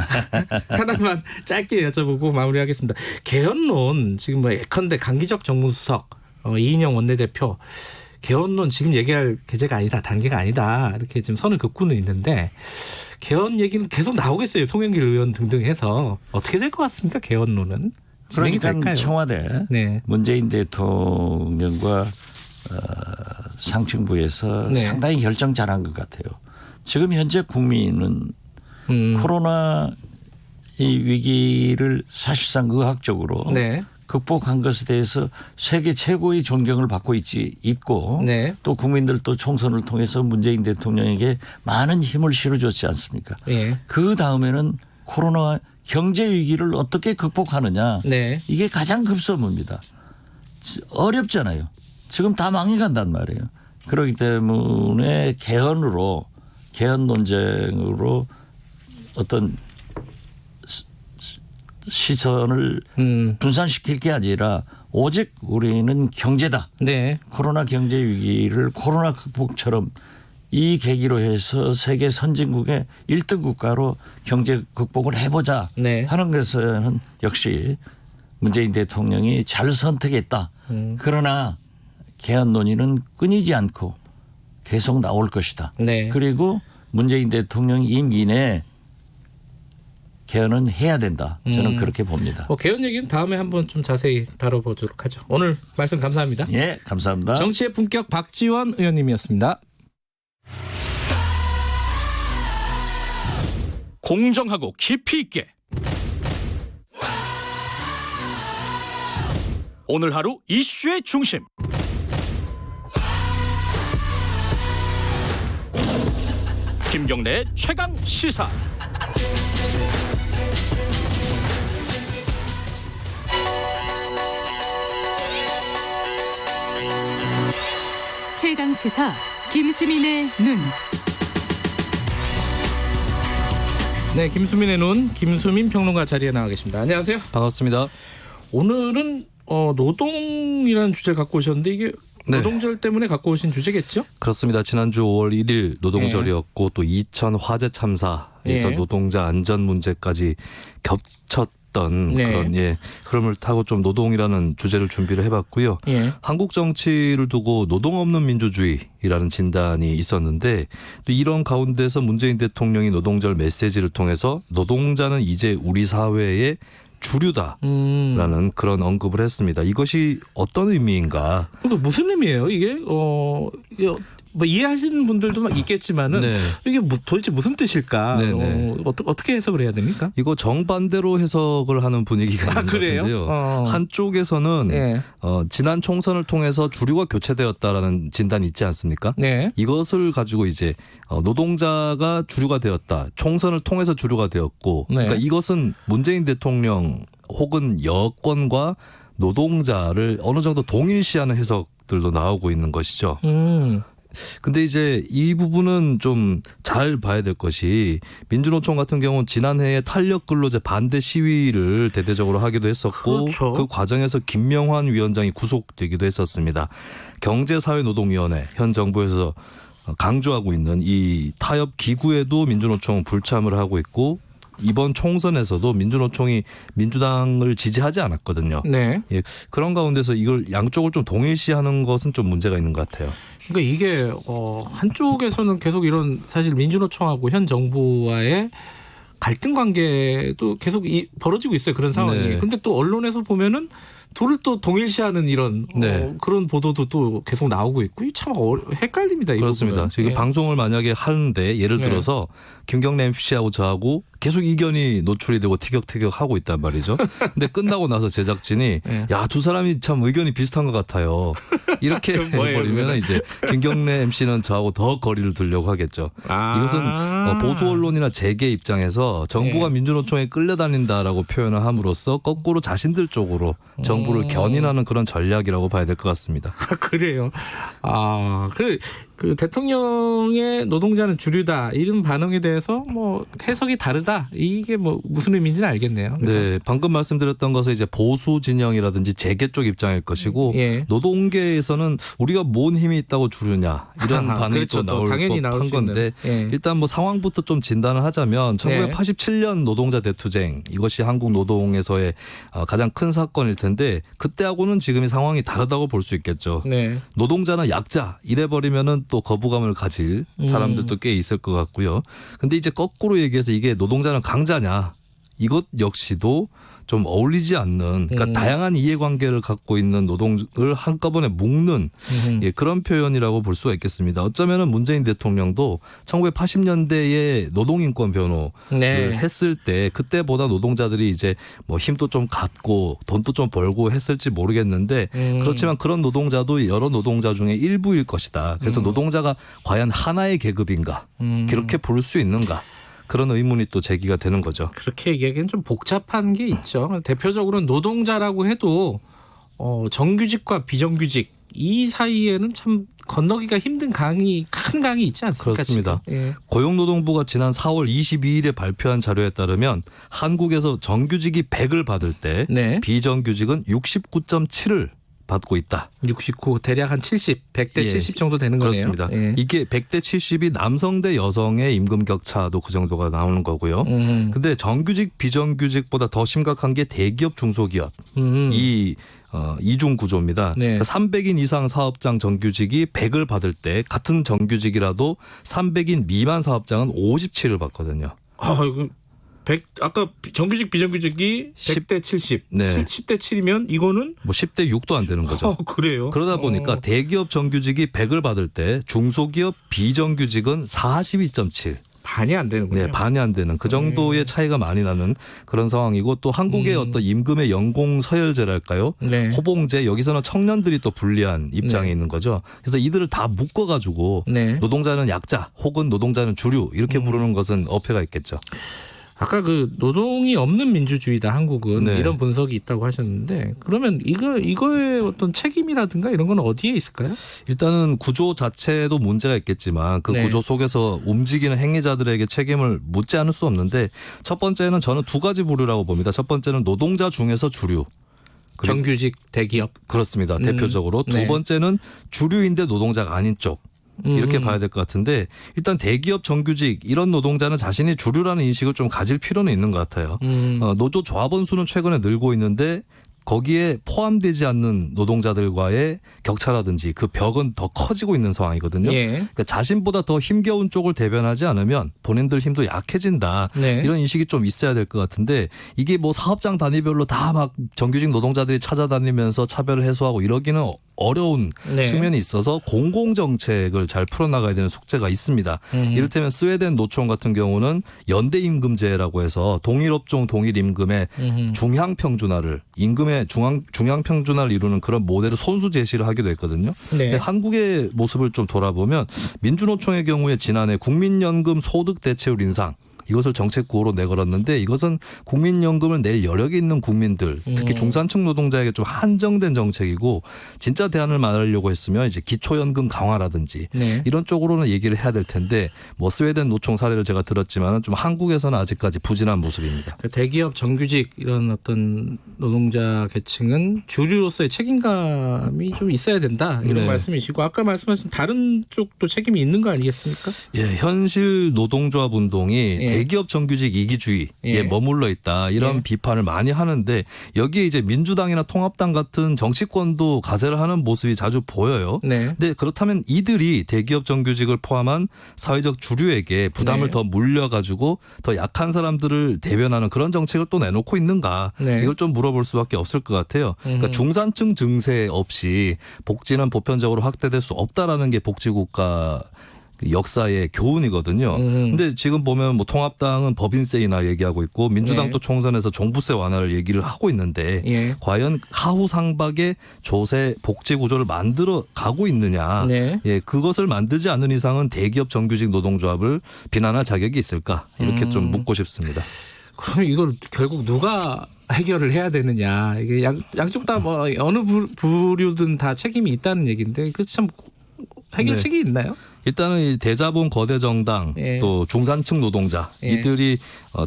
하나만 짧게 여쭤보고 마무리하겠습니다. 개헌론 지금 뭐 예컨대 강기적 정무수석 이인영 원내대표 개헌론 지금 얘기할 계제가 아니다. 단계가 아니다. 이렇게 지금 선을 긋고는 있는데 개헌 얘기는 계속 나오겠어요. 송영길 의원 등등 해서 어떻게 될 것 같습니까? 개헌론은. 그러니까 청와대 네. 문재인 대통령과 상층부에서 네. 상당히 결정 잘한 것 같아요. 지금 현재 국민은 코로나 이 위기를 사실상 의학적으로 네. 극복한 것에 대해서 세계 최고의 존경을 받고 있고 네. 또 국민들도 총선을 통해서 문재인 대통령에게 많은 힘을 실어줬지 않습니까? 네. 그 다음에는 코로나 경제 위기를 어떻게 극복하느냐 네. 이게 가장 급선무입니다. 어렵잖아요. 지금 다 망해간단 말이에요. 그렇기 때문에 개헌 논쟁으로 어떤 시선을 분산시킬 게 아니라 오직 우리는 경제다. 네. 코로나 경제 위기를 코로나 극복처럼 이 계기로 해서 세계 선진국의 1등 국가로 경제 극복을 해보자 네. 하는 것은 역시 문재인 대통령이 잘 선택했다. 그러나 개헌 논의는 끊이지 않고 계속 나올 것이다. 네. 그리고 문재인 대통령 임기 내 개헌은 해야 된다. 저는 그렇게 봅니다. 개헌 얘기는 다음에 한번 좀 자세히 다뤄보도록 하죠. 오늘 말씀 감사합니다. 예, 감사합니다. 정치의 품격 박지원 의원님이었습니다. 공정하고 깊이 있게 오늘 하루 이슈의 중심 김경래의 최강 시사. 최강 시사 김수민의 눈. 네, 김수민의 눈 김수민 평론가 자리에 나와 계십니다. 안녕하세요. 반갑습니다. 오늘은 노동이라는 주제를 갖고 오셨는데 이게 네. 노동절 때문에 갖고 오신 주제겠죠? 그렇습니다. 지난주 5월 1일 노동절이었고 네. 또 이천 화재 참사에서 네. 노동자 안전 문제까지 겹쳤던 네. 그런 흐름을 타고 좀 노동이라는 주제를 준비를 해봤고요. 네. 한국 정치를 두고 노동 없는 민주주의라는 진단이 있었는데 또 이런 가운데서 문재인 대통령이 노동절 메시지를 통해서 노동자는 이제 우리 사회의 주류다라는 그런 언급을 했습니다. 이것이 어떤 의미인가? 그러니까 무슨 의미예요? 이게 뭐 이해하시는 분들도 막 있겠지만은 네. 이게 도대체 무슨 뜻일까? 어떻게 해석을 해야 됩니까? 이거 정반대로 해석을 하는 분위기가 있는 것 같은데요. 한쪽에서는 네. 지난 총선을 통해서 주류가 교체되었다라는 진단이 있지 않습니까? 네. 이것을 가지고 이제 노동자가 주류가 되었다. 총선을 통해서 주류가 되었고 네. 그러니까 이것은 문재인 대통령 혹은 여권과 노동자를 어느 정도 동일시하는 해석들도 나오고 있는 것이죠. 근데 이제 이 부분은 좀 잘 봐야 될 것이 민주노총 같은 경우는 지난해에 탄력 근로제 반대 시위를 대대적으로 하기도 했었고 그렇죠. 그 과정에서 김명환 위원장이 구속되기도 했었습니다. 경제사회노동위원회 현 정부에서 강조하고 있는 이 타협 기구에도 민주노총은 불참을 하고 있고 이번 총선에서도 민주노총이 민주당을 지지하지 않았거든요. 네. 예, 그런 가운데서 이걸 양쪽을 좀 동일시하는 것은 좀 문제가 있는 것 같아요. 그러니까 이게 한쪽에서는 계속 이런 사실 민주노총하고 현 정부와의 갈등 관계도 계속 벌어지고 있어요. 그런 상황이. 네. 근데 또 언론에서 보면은 둘을 또 동일시하는 이런 네. 그런 보도도 또 계속 나오고 있고 참 헷갈립니다. 이 그렇습니다. 지금 네. 방송을 만약에 하는데 예를 들어서 김경래 MC하고 저하고 계속 이견이 노출이 되고 티격태격하고 있단 말이죠. 근데 끝나고 나서 제작진이 네. 야, 두 사람이 참 의견이 비슷한 것 같아요. 이렇게 해버리면 이제 김경래 MC는 저하고 더 거리를 두려고 하겠죠. 이것은 보수 언론이나 재계 입장에서 정부가 네. 민주노총에 끌려다닌다라고 표현을 함으로써 거꾸로 자신들 쪽으로 정부를 견인하는 그런 전략이라고 봐야 될 것 같습니다. 그래요. 그 대통령의 노동자는 주류다 이런 반응에 대해서 뭐 해석이 다르다 이게 뭐 무슨 의미인지는 알겠네요. 그렇죠? 네, 방금 말씀드렸던 것은 이제 보수 진영이라든지 재계 쪽 입장일 것이고 노동계에서는 우리가 뭔 힘이 있다고 주류냐 이런 반응이 그렇죠. 또 나올 당연히 법한 건데 일단 뭐 상황부터 좀 진단을 하자면 1987년 노동자 대투쟁 이것이 한국 노동에서의 가장 큰 사건일 텐데 그때하고는 지금이 상황이 다르다고 볼 수 있겠죠. 노동자는 약자 이래버리면은 또 거부감을 가질 사람들도 꽤 있을 것 같고요. 근데 이제 거꾸로 얘기해서 이게 노동자는 강자냐 이것 역시도 좀 어울리지 않는 그러니까 다양한 이해관계를 갖고 있는 노동을 한꺼번에 묶는 그런 표현이라고 볼 수가 있겠습니다. 어쩌면은 문재인 대통령도 1980년대에 노동인권 변호를 했을 때 그때보다 노동자들이 이제 뭐 힘도 좀 갖고 돈도 좀 벌고 했을지 모르겠는데 그렇지만 그런 노동자도 여러 노동자 중에 일부일 것이다. 그래서 노동자가 과연 하나의 계급인가 그렇게 부를 수 있는가. 그런 의문이 또 제기가 되는 거죠. 그렇게 얘기하기엔 좀 복잡한 게 있죠. 대표적으로 노동자라고 해도 정규직과 비정규직 이 사이에는 참 건너기가 힘든 큰 강이 있지 않습니까? 그렇습니다. 고용노동부가 지난 4월 22일에 발표한 자료에 따르면 한국에서 정규직이 100을 받을 때 비정규직은 69.7을 받고 있다. 69 대략 한 70, 100대 70 정도 되는 거네요. 그렇습니다. 이게 100대 70이 남성 대 여성의 임금 격차도 그 정도가 나오는 거고요. 근데 정규직 비정규직보다 더 심각한 게 대기업 중소기업 이 이중 구조입니다. 그러니까 300인 이상 사업장 정규직이 100을 받을 때 같은 정규직이라도 300인 미만 사업장은 57을 받거든요. 아까 정규직 비정규직이 100대 70, 10대 7이면 이거는 뭐 10대 6도 안 되는 거죠. 그래요? 그러다 보니까 대기업 정규직이 100을 받을 때 중소기업 비정규직은 42.7. 반이 안 되는군요. 네, 반이 안 되는 그 정도의 차이가 많이 나는 그런 상황이고 또 한국의 어떤 임금의 연공 서열제랄까요? 호봉제 여기서는 청년들이 또 불리한 입장에 있는 거죠. 그래서 이들을 다 묶어가지고 노동자는 약자 혹은 노동자는 주류 이렇게 부르는 것은 어폐가 있겠죠. 아까 그 노동이 없는 민주주의다 한국은 이런 분석이 있다고 하셨는데 그러면 이거의 어떤 책임이라든가 이런 건 어디에 있을까요? 일단은 구조 자체도 문제가 있겠지만 그 구조 속에서 움직이는 행위자들에게 책임을 묻지 않을 수 없는데 첫 번째는 저는 두 가지 부류라고 봅니다. 첫 번째는 노동자 중에서 주류. 정규직 대기업. 그렇습니다. 대표적으로. 두 번째는 주류인데 노동자가 아닌 쪽. 이렇게 봐야 될 것 같은데 일단 대기업 정규직 이런 노동자는 자신이 주류라는 인식을 좀 가질 필요는 있는 것 같아요. 노조 조합원 수는 최근에 늘고 있는데 거기에 포함되지 않는 노동자들과의 격차라든지 그 벽은 더 커지고 있는 상황이거든요. 그러니까 자신보다 더 힘겨운 쪽을 대변하지 않으면 본인들 힘도 약해진다. 이런 인식이 좀 있어야 될 것 같은데 이게 뭐 사업장 단위별로 다 막 정규직 노동자들이 찾아다니면서 차별을 해소하고 이러기는 어려운 측면이 있어서 공공정책을 잘 풀어나가야 되는 숙제가 있습니다. 이를테면 스웨덴 노총 같은 경우는 연대임금제라고 해서 동일업종 동일임금의 중향평준화를 임금의 중향평준화를 이루는 그런 모델을 손수 제시를 하기도 했거든요. 한국의 모습을 좀 돌아보면 민주노총의 경우에 지난해 국민연금 소득대체율 인상 이것을 정책 구호로 내걸었는데 이것은 국민연금을 낼 여력이 있는 국민들 특히 중산층 노동자에게 좀 한정된 정책이고 진짜 대안을 말하려고 했으면 이제 기초연금 강화라든지 이런 쪽으로는 얘기를 해야 될 텐데 뭐 스웨덴 노총 사례를 제가 들었지만 좀 한국에서는 아직까지 부진한 모습입니다. 대기업 정규직 이런 어떤 노동자 계층은 주류로서의 책임감이 좀 있어야 된다 이런 말씀이시고 아까 말씀하신 다른 쪽도 책임이 있는 거 아니겠습니까? 예, 현실 노동조합 운동이 대기업 정규직 이기주의에 머물러 있다 이런 비판을 많이 하는데 여기에 이제 민주당이나 통합당 같은 정치권도 가세를 하는 모습이 자주 보여요. 근데 그렇다면 이들이 대기업 정규직을 포함한 사회적 주류에게 부담을 더 물려가지고 더 약한 사람들을 대변하는 그런 정책을 또 내놓고 있는가 이걸 좀 물어볼 수밖에 없을 것 같아요. 그러니까 중산층 증세 없이 복지는 보편적으로 확대될 수 없다라는 게 복지국가 역사의 교훈이거든요. 근데 지금 보면 뭐 통합당은 법인세이나 얘기하고 있고 민주당도 총선에서 종부세 완화를 얘기를 하고 있는데 과연 하후 상박의 조세 복지 구조를 만들어 가고 있느냐. 그것을 만들지 않는 이상은 대기업 정규직 노동조합을 비난할 자격이 있을까 이렇게 좀 묻고 싶습니다. 그럼 이걸 결국 누가 해결을 해야 되느냐. 이게 양쪽 다 뭐 어느 부류든 다 책임이 있다는 얘기인데 그 참 해결책이 있나요? 일단은 이 대자본 거대 정당 또 중산층 노동자 이들이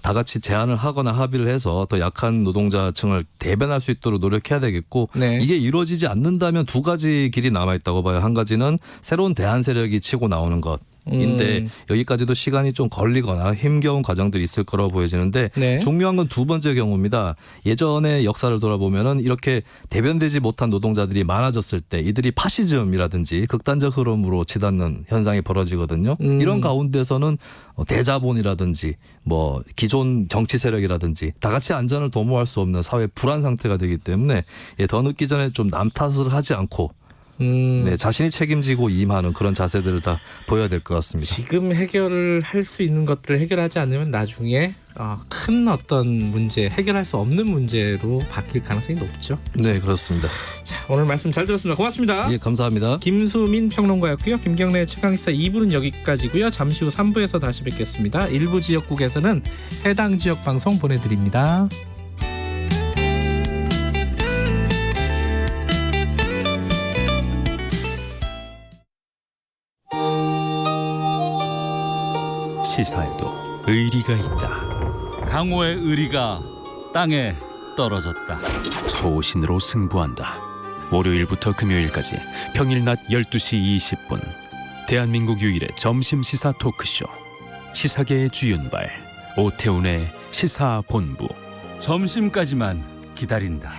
다 같이 제안을 하거나 합의를 해서 더 약한 노동자층을 대변할 수 있도록 노력해야 되겠고 이게 이루어지지 않는다면 두 가지 길이 남아 있다고 봐요. 한 가지는 새로운 대안 세력이 치고 나오는 것. 인데 여기까지도 시간이 좀 걸리거나 힘겨운 과정들이 있을 거라고 보여지는데 중요한 건 두 번째 경우입니다. 예전의 역사를 돌아보면은 이렇게 대변되지 못한 노동자들이 많아졌을 때 이들이 파시즘이라든지 극단적 흐름으로 치닫는 현상이 벌어지거든요. 이런 가운데서는 대자본이라든지 뭐 기존 정치 세력이라든지 다 같이 안전을 도모할 수 없는 사회 불안 상태가 되기 때문에 더 늦기 전에 좀 남 탓을 하지 않고 자신이 책임지고 임하는 그런 자세들을 다 보여야 될 것 같습니다. 지금 해결을 할 수 있는 것들을 해결하지 않으면 나중에 큰 어떤 문제, 해결할 수 없는 문제로 바뀔 가능성이 높죠. 네, 그렇습니다. 자, 오늘 말씀 잘 들었습니다. 고맙습니다. 예, 감사합니다. 김수민 평론가였고요. 김경래 최강시사 2부는 여기까지고요. 잠시 후 3부에서 다시 뵙겠습니다. 일부 지역국에서는 해당 지역 방송 보내드립니다. 시사에도 의리가 있다. 강호의 의리가 땅에 떨어졌다. 소신으로 승부한다. 월요일부터 금요일까지 평일 낮 12시 20분 대한민국 유일의 점심시사 토크쇼 시사계의 주윤발 오태훈의 시사본부. 점심까지만 기다린다.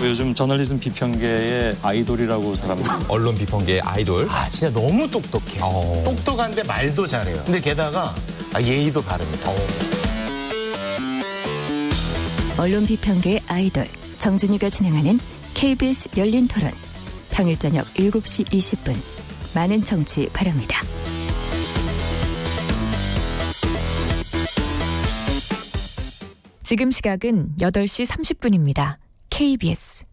요즘 저널리즘 비평계의 아이돌이라고 사람들. 언론 비평계의 아이돌. 진짜 너무 똑똑해. 똑똑한데 말도 잘해요. 근데 게다가 예의도 바릅니다. 언론 비평계의 아이돌 정준이가 진행하는 KBS 열린 토론. 평일 저녁 7시 20분. 많은 청취 바랍니다. 지금 시각은 8시 30분입니다. KBS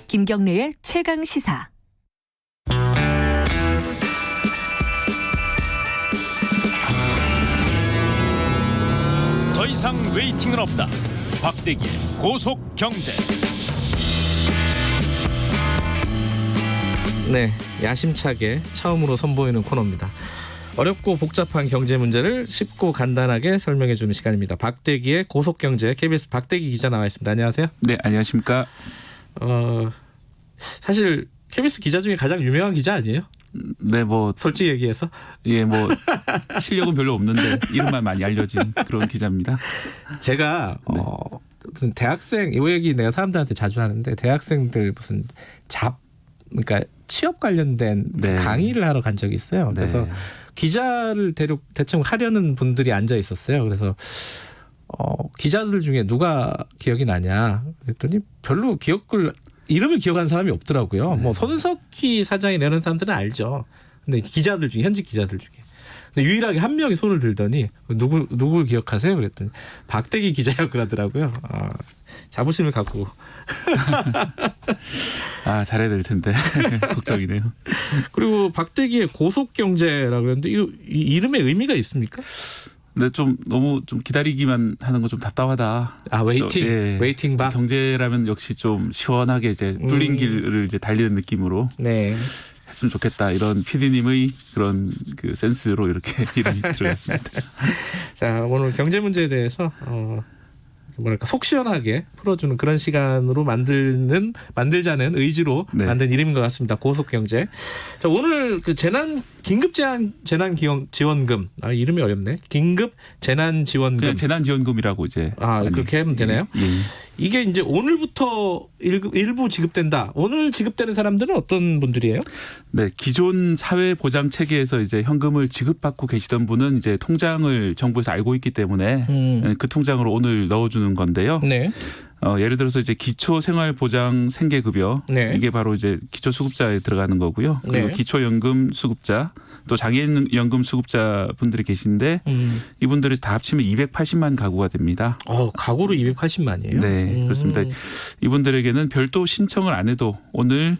김경래의 최강 시사. 더 이상 웨이팅은 없다. 박대기의 고속 경제. 네, 야심차게 처음으로 선보이는 코너입니다. 어렵고 복잡한 경제 문제를 쉽고 간단하게 설명해주는 시간입니다. 박대기의 고속경제 KBS 박대기 기자 나와 있습니다. 안녕하세요. 네, 안녕하십니까. 사실 KBS 기자 중에 가장 유명한 기자 아니에요? 네, 뭐 솔직히 얘기해서 예, 뭐 실력은 별로 없는데 이름만 많이 알려진 그런 기자입니다. 제가 무슨 대학생 이 얘기 내가 사람들한테 자주 하는데 대학생들 무슨 그러니까 취업 관련된 강의를 하러 간 적이 있어요. 그래서 기자를 대충 하려는 분들이 앉아 있었어요. 그래서 기자들 중에 누가 기억이 나냐 그랬더니 별로 이름을 기억하는 사람이 없더라고요. 뭐 손석희 사장이 내는 사람들은 알죠. 근데 기자들 중에 현직 기자들 중에 근데 유일하게 한 명이 손을 들더니 누굴 기억하세요? 그랬더니 박대기 기자라고 그러더라고요. 자부심을 갖고 잘해야 될 텐데 걱정이네요. 그리고 박대기의 고속경제라고 그랬는데 이 이름의 의미가 있습니까? 근데 좀 너무 좀 기다리기만 하는 거 좀 답답하다. 웨이팅, 웨이팅 바. 경제라면 역시 좀 시원하게 이제 뚫린 길을 이제 달리는 느낌으로 했으면 좋겠다. 이런 PD님의 그런 그 센스로 이렇게 이름이 들어갔습니다. 자, 오늘 경제 문제에 대해서 속 시원하게 풀어주는 그런 시간으로 만들자는 의지로 만든 이름인 것 같습니다. 고속경제. 자, 오늘 그 재난지원금 이름이 어렵네. 긴급 재난지원금. 그냥 재난지원금이라고 이제. 그렇게 하면 되나요? 예. 이게 이제 오늘부터 일부 지급된다. 오늘 지급되는 사람들은 어떤 분들이에요? 네, 기존 사회보장 체계에서 이제 현금을 지급받고 계시던 분은 이제 통장을 정부에서 알고 있기 때문에 그 통장으로 오늘 넣어주는 건데요. 예를 들어서 이제 기초생활보장 생계급여 네. 이게 바로 이제 기초수급자에 들어가는 거고요. 그리고 네. 기초연금 수급자 또 장애인연금 수급자 분들이 계신데 이분들이 다 합치면 280만 가구가 됩니다. 가구로 280만이에요? 네, 그렇습니다. 이분들에게는 별도 신청을 안 해도 오늘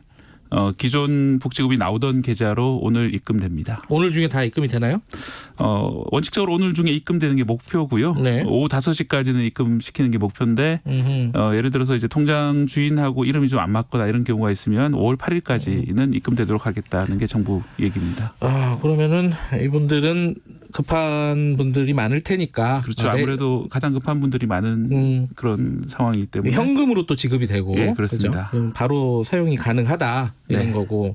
기존 복지금이 나오던 계좌로 오늘 입금됩니다. 오늘 중에 다 입금이 되나요? 원칙적으로 오늘 중에 입금되는 게 목표고요. 네. 오후 5시까지는 입금시키는 게 목표인데 예를 들어서 이제 통장 주인하고 이름이 좀 안 맞거나 이런 경우가 있으면 5월 8일까지는 입금되도록 하겠다는 게 정부 얘기입니다. 그러면은 이분들은 급한 분들이 많을 테니까. 그렇죠. 아무래도 가장 급한 분들이 많은 그런 상황이기 때문에 현금으로 또 지급이 되고. 예, 그렇습니다. 그렇죠? 바로 사용이 가능하다 이런 네. 거고.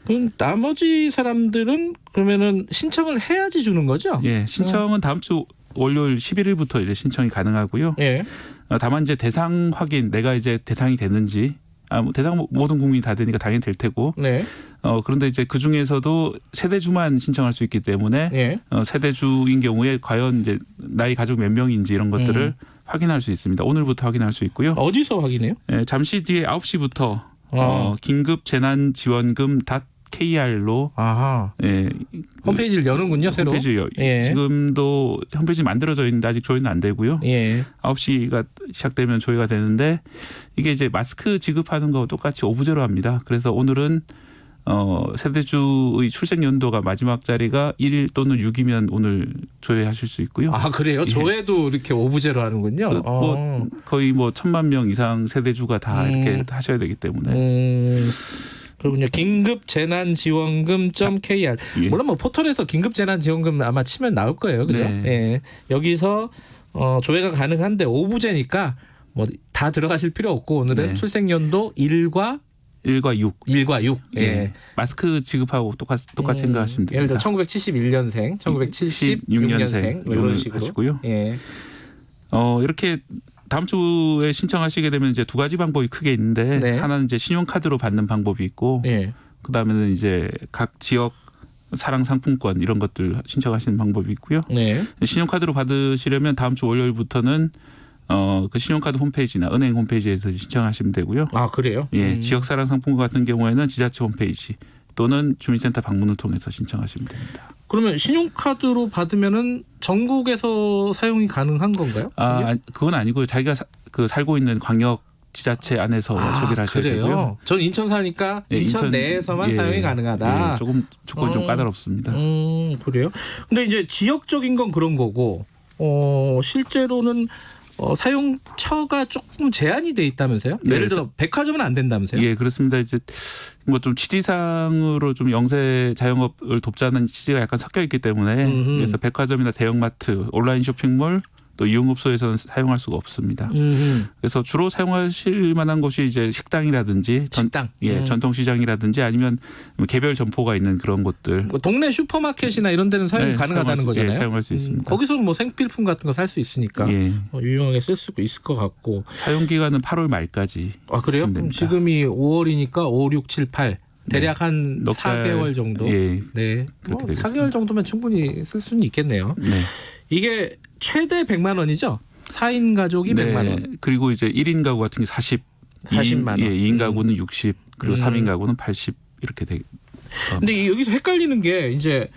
그럼 나머지 사람들은 그러면은 신청을 해야지 주는 거죠? 예, 신청은 다음 주 월요일 11일부터 이제 신청이 가능하고요. 예. 다만 이제 대상 확인, 내가 이제 대상이 됐는지, 대상 모든 국민이 다 되니까 당연히 될 테고. 네. 그런데 이제 그 중에서도 세대주만 신청할 수 있기 때문에 예. 세대주인 경우에 과연 이제 나이 가족 몇 명인지 이런 것들을 확인할 수 있습니다. 오늘부터 확인할 수 있고요. 어디서 확인해요? 예, 잠시 뒤에 9시부터 긴급재난지원금.kr로 예, 홈페이지를 여는군요, 새로. 예. 지금도 홈페이지 만들어져 있는데 아직 조회는 안 되고요. 예. 9시가 시작되면 조회가 되는데 이게 이제 마스크 지급하는 거와 똑같이 오부제로 합니다. 그래서 오늘은 세대주의 출생 연도가 마지막 자리가 1 또는 6이면 오늘 조회하실 수 있고요. 그래요? 예. 조회도 이렇게 오부제로 하는군요. 거의 1,000만 명 이상 세대주가 다 이렇게 하셔야 되기 때문에. 그렇군요. 긴급재난지원금.kr. 물론 뭐 포털에서 긴급재난지원금 아마 치면 나올 거예요. 그죠? 네. 예. 여기서 조회가 가능한데 오부제니까 뭐 다 들어가실 필요 없고 오늘은 네. 출생연도 1과 6. 예. 마스크 지급하고 똑같이 생각하시면 됩니다. 예를 들어 1971년생, 1976년생 뭐 이런 식으로 하시고요. 예. 이렇게 다음 주에 신청하시게 되면 이제 두 가지 방법이 크게 있는데 네. 하나는 이제 신용카드로 받는 방법이 있고 그다음에는 이제 각 지역 사랑 상품권 이런 것들 신청하시는 방법이 있고요. 네. 신용카드로 받으시려면 다음 주 월요일부터는 그 신용카드 홈페이지나 은행 홈페이지에서 신청하시면 되고요. 그래요? 예, 지역 사랑 상품권 같은 경우에는 지자체 홈페이지 또는 주민센터 방문을 통해서 신청하시면 됩니다. 그러면 신용카드로 받으면은 전국에서 사용이 가능한 건가요? 그건 아니고요. 자기가 살고 있는 광역 지자체 안에서 소비를 하셔야 그래요? 되고요. 전 인천 사니까 인천 내에서만 사용이 가능하다. 조금 조건이 좀 까다롭습니다. 그래요? 근데 이제 지역적인 건 그런 거고 실제로는 사용처가 조금 제한이 돼 있다면서요? 예를 들어 백화점은 안 된다면서요? 예, 그렇습니다. 이제 뭐 좀 취지상으로 좀 영세 자영업을 돕자는 취지가 약간 섞여 있기 때문에 그래서 백화점이나 대형마트, 온라인 쇼핑몰 또 유흥업소에서는 사용할 수가 없습니다. 그래서 주로 사용하실 만한 곳이 이제 식당이라든지 전통시장이라든지 아니면 개별 점포가 있는 그런 곳들. 뭐 동네 슈퍼마켓이나 이런 데는 사용이 가능하다는 거잖아요. 사용할 수 있습니다. 거기서는 뭐 생필품 같은 거 살 수 있으니까 유용하게 쓸 수 있을 것 같고. 사용 기간은 8월 말까지. 그래요? 그럼 지금이 5월이니까 5, 6, 7, 8. 대략 한 4개월 정도. 네. 그렇게 되겠습니다. 4개월 정도면 충분히 쓸 수는 있겠네요. 네. 이게 최대 100만 원이죠? 4인 가족이 100만 원. 그리고 이제 1인 가구 같은 게 40만 원. 2인 가구는 60, 그리고 3인 가구는 80 이렇게 되게. 근데 여기서 헷갈리는 게 이제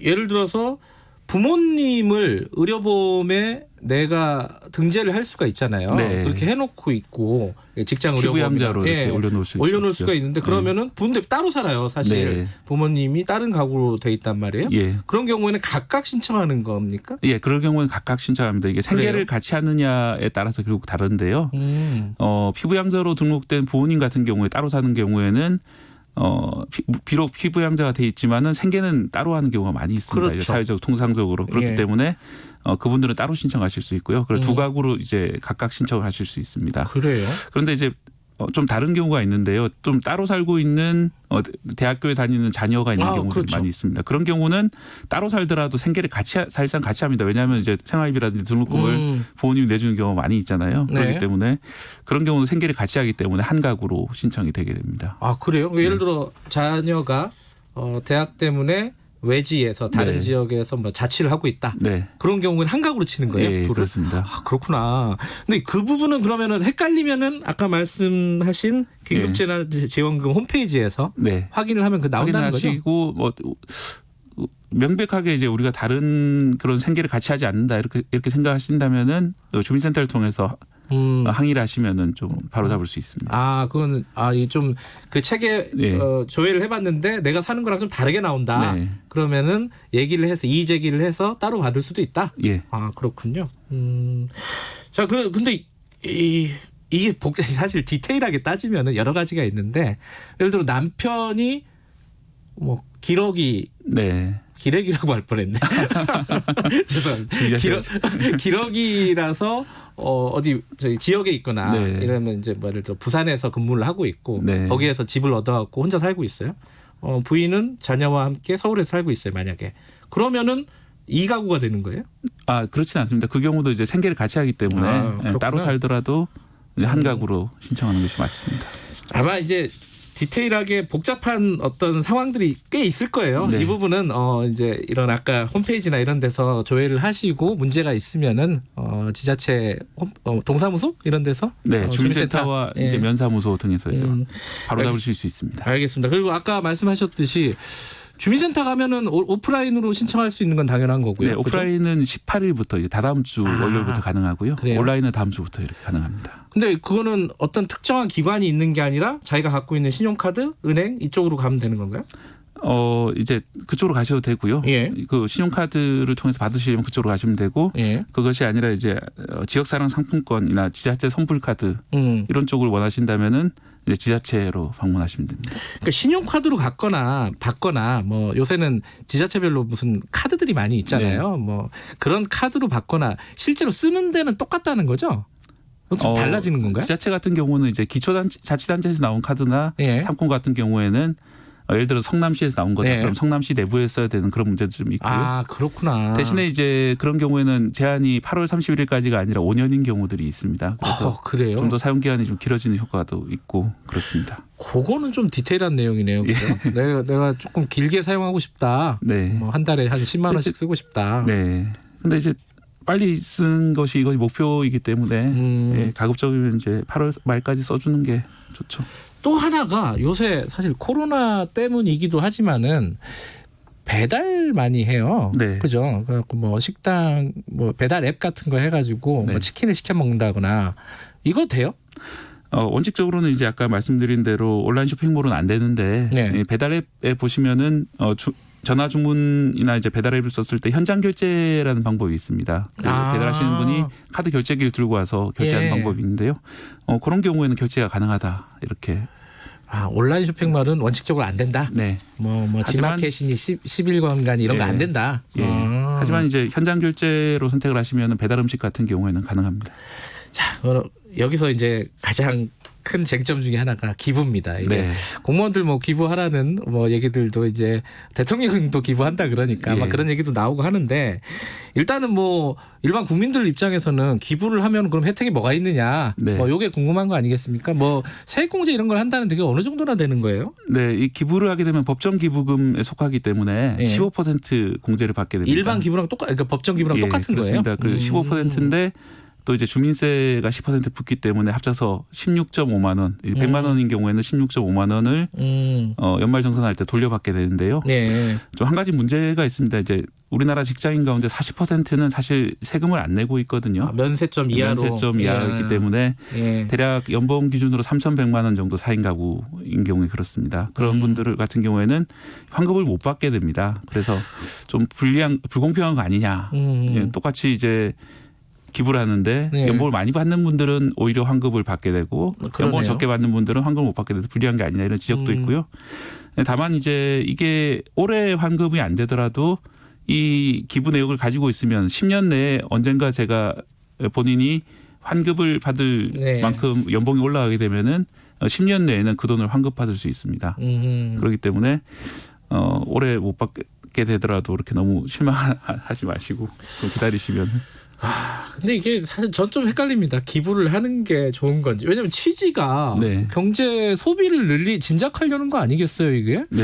예를 들어서 부모님을 의료보험에 내가 등재를 할 수가 있잖아요. 네. 그렇게 해놓고 있고 직장 의료보험이나 피부양자로 이렇게 올려놓을 수가 있는데 그러면은 부모님 따로 살아요. 사실 부모님이 다른 가구로 돼 있단 말이에요. 그런 경우에는 각각 신청하는 겁니까? 예, 그런 경우는 각각 신청합니다. 이게 생계를 그래요? 같이 하느냐에 따라서 결국 다른데요. 피부양자로 등록된 부모님 같은 경우에 따로 사는 경우에는 비록 피부양자가 돼 있지만은 생계는 따로 하는 경우가 많이 있습니다. 그렇죠. 사회적 통상적으로 그렇기 때문에 그분들은 따로 신청하실 수 있고요. 그래서 두 가구로 이제 각각 신청을 하실 수 있습니다. 그래요? 그런데 이제 좀 다른 경우가 있는데요. 좀 따로 살고 있는 대학교에 다니는 자녀가 있는 경우들이 많이 있습니다. 그런 경우는 따로 살더라도 생계를 사실상 같이 합니다. 왜냐하면 이제 생활비라든지 등록금을 부모님이 내주는 경우가 많이 있잖아요. 그렇기 때문에 그런 경우는 생계를 같이 하기 때문에 한 가구로 신청이 되게 됩니다. 그래요? 예를 들어 자녀가 대학 때문에 외지에서 다른 네. 지역에서 뭐 자취를 하고 있다. 네. 그런 경우는 한각으로 치는 거예요. 예, 불을? 그렇습니다. 아, 그렇구나. 근데 그 부분은 그러면은 헷갈리면은 아까 말씀하신 긴급재난지원금 홈페이지에서 네. 확인을 하면 그 나온다는 거죠. 확인하시고 뭐 명백하게 이제 우리가 다른 그런 생계를 같이 하지 않는다 이렇게 생각하신다면은 주민센터를 통해서 항의를 하시면은 좀 바로 잡을 수 있습니다. 아, 그거는 이 좀 그 책에 네. 조회를 해봤는데 내가 사는 거랑 좀 다르게 나온다. 네. 그러면은 얘기를 해서 이의 제기를 해서 따로 받을 수도 있다. 예. 아, 그렇군요. 자, 근데 이게 사실 디테일하게 따지면은 여러 가지가 있는데 예를 들어 남편이 뭐 기러기 네. 기레기라고 할 뻔했네. 죄송합니다. 기러기라서 어디 저희 지역에 있거나 네. 이러면 이제 뭐 예를 들어 부산에서 근무를 하고 있고 네. 거기에서 집을 얻어갖고 혼자 살고 있어요. 부인은 자녀와 함께 서울에서 살고 있어요. 만약에 그러면은 이 가구가 되는 거예요? 아, 그렇진 않습니다. 그 경우도 이제 생계를 같이 하기 때문에 따로 살더라도 한 가구로 신청하는 것이 맞습니다. 아마 이제 디테일하게 복잡한 어떤 상황들이 꽤 있을 거예요. 네. 이 부분은 이제 이런 아까 홈페이지나 이런 데서 조회를 하시고 문제가 있으면은 지자체 동사무소 이런 데서 네, 주민센터와 예. 이제 면사무소 등에서 이제 바로 잡으실 수 있습니다. 알겠습니다. 그리고 아까 말씀하셨듯이 주민센터 가면은 오프라인으로 신청할 수 있는 건 당연한 거고요. 네, 오프라인은 18일부터 이제 다다음 주 월요일부터 가능하고요. 그래요? 온라인은 다음 주부터 이렇게 가능합니다. 근데 그거는 어떤 특정한 기관이 있는 게 아니라 자기가 갖고 있는 신용카드, 은행 이쪽으로 가면 되는 건가요? 이제 그쪽으로 가셔도 되고요. 예. 그 신용카드를 통해서 받으시려면 그쪽으로 가시면 되고 그것이 아니라 이제 지역사랑 상품권이나 지자체 선불카드 이런 쪽을 원하신다면은 이제 지자체로 방문하시면 됩니다. 그러니까 신용카드로 받거나 뭐 요새는 지자체별로 무슨 카드들이 많이 있잖아요. 네. 뭐 그런 카드로 받거나 실제로 쓰는 데는 똑같다는 거죠? 좀 달라지는 건가요? 지자체 같은 경우는 이제 기초자치단체에서 나온 카드나 상품 같은 경우에는 예를 들어 성남시에서 나온 거다. 그럼 성남시 내부에 써야 되는 그런 문제도 좀 있고요. 아, 그렇구나. 대신에 이제 그런 경우에는 제한이 8월 31일까지가 아니라 5년인 경우들이 있습니다. 그래서 그래요? 좀 더 사용 기한이 좀 길어지는 효과도 있고 그렇습니다. 그거는 좀 디테일한 내용이네요. 그죠? 내가 조금 길게 사용하고 싶다. 네. 뭐 한 달에 한 10만 원씩 쓰고 싶다. 네. 근데 이제 빨리 쓰는 것이 이것이 목표이기 때문에 가급적이면 이제 8월 말까지 써주는 게 좋죠. 또 하나가 요새 사실 코로나 때문이기도 하지만은 배달 많이 해요. 네. 그죠? 그래갖고 뭐 식당 뭐 배달 앱 같은 거 해가지고 뭐 치킨을 시켜 먹는다거나 이거 돼요? 원칙적으로는 이제 아까 말씀드린 대로 온라인 쇼핑몰은 안 되는데 배달 앱에 보시면은 전화 주문이나 이제 배달 앱을 썼을 때 현장 결제라는 방법이 있습니다. 배달하시는 분이 카드 결제기를 들고 와서 결제하는 방법이 있는데요. 그런 경우에는 결제가 가능하다 이렇게. 온라인 쇼핑몰은 원칙적으로 안 된다. 네. 뭐 지마켓이니 10일간간이 이런 거 안 된다. 하지만 이제 현장 결제로 선택을 하시면 배달 음식 같은 경우에는 가능합니다. 자, 여기서 이제 가장 큰 쟁점 중에 하나가 기부입니다. 이게 공무원들 뭐 기부하라는 뭐 얘기들도 이제 대통령도 기부한다 그러니까 아마 그런 얘기도 나오고 하는데 일단은 뭐 일반 국민들 입장에서는 기부를 하면 그럼 혜택이 뭐가 있느냐 뭐 요게 궁금한 거 아니겠습니까? 뭐 세액공제 이런 걸 한다는데 그게 어느 정도나 되는 거예요? 네, 이 기부를 하게 되면 법정 기부금에 속하기 때문에 15% 공제를 받게 됩니다. 일반 기부랑 그러니까 법정 기부랑 똑같은 그렇습니다. 거예요? 그 15%인데 또 이제 주민세가 10% 붙기 때문에 합쳐서 16.5만 원, 100만 원인 경우에는 16.5만 원을 연말정산할 때 돌려받게 되는데요. 좀 한 가지 문제가 있습니다. 이제 우리나라 직장인 가운데 40%는 사실 세금을 안 내고 있거든요. 면세점 이하로. 면세점 이하이기 때문에 대략 연봉 기준으로 3,100만 원 정도 4인 가구인 경우에 그렇습니다. 그런 분들 같은 경우에는 환급을 못 받게 됩니다. 그래서 좀 불공평한 거 아니냐. 똑같이 이제 기부를 하는데 연봉을 많이 받는 분들은 오히려 환급을 받게 되고 연봉을 적게 받는 분들은 환급을 못 받게 돼서 불리한 게 아니냐 이런 지적도 있고요. 다만 이제 이게 올해 환급이 안 되더라도 이 기부 내역을 가지고 있으면 10년 내에 언젠가 제가 본인이 환급을 받을 만큼 연봉이 올라가게 되면은 10년 내에는 그 돈을 환급받을 수 있습니다. 그렇기 때문에 올해 못 받게 되더라도 이렇게 너무 실망하지 마시고 좀 기다리시면. 근데 이게 사실 전 좀 헷갈립니다. 기부를 하는 게 좋은 건지. 왜냐하면 취지가 경제 소비를 진작하려는 거 아니겠어요, 이게? 네.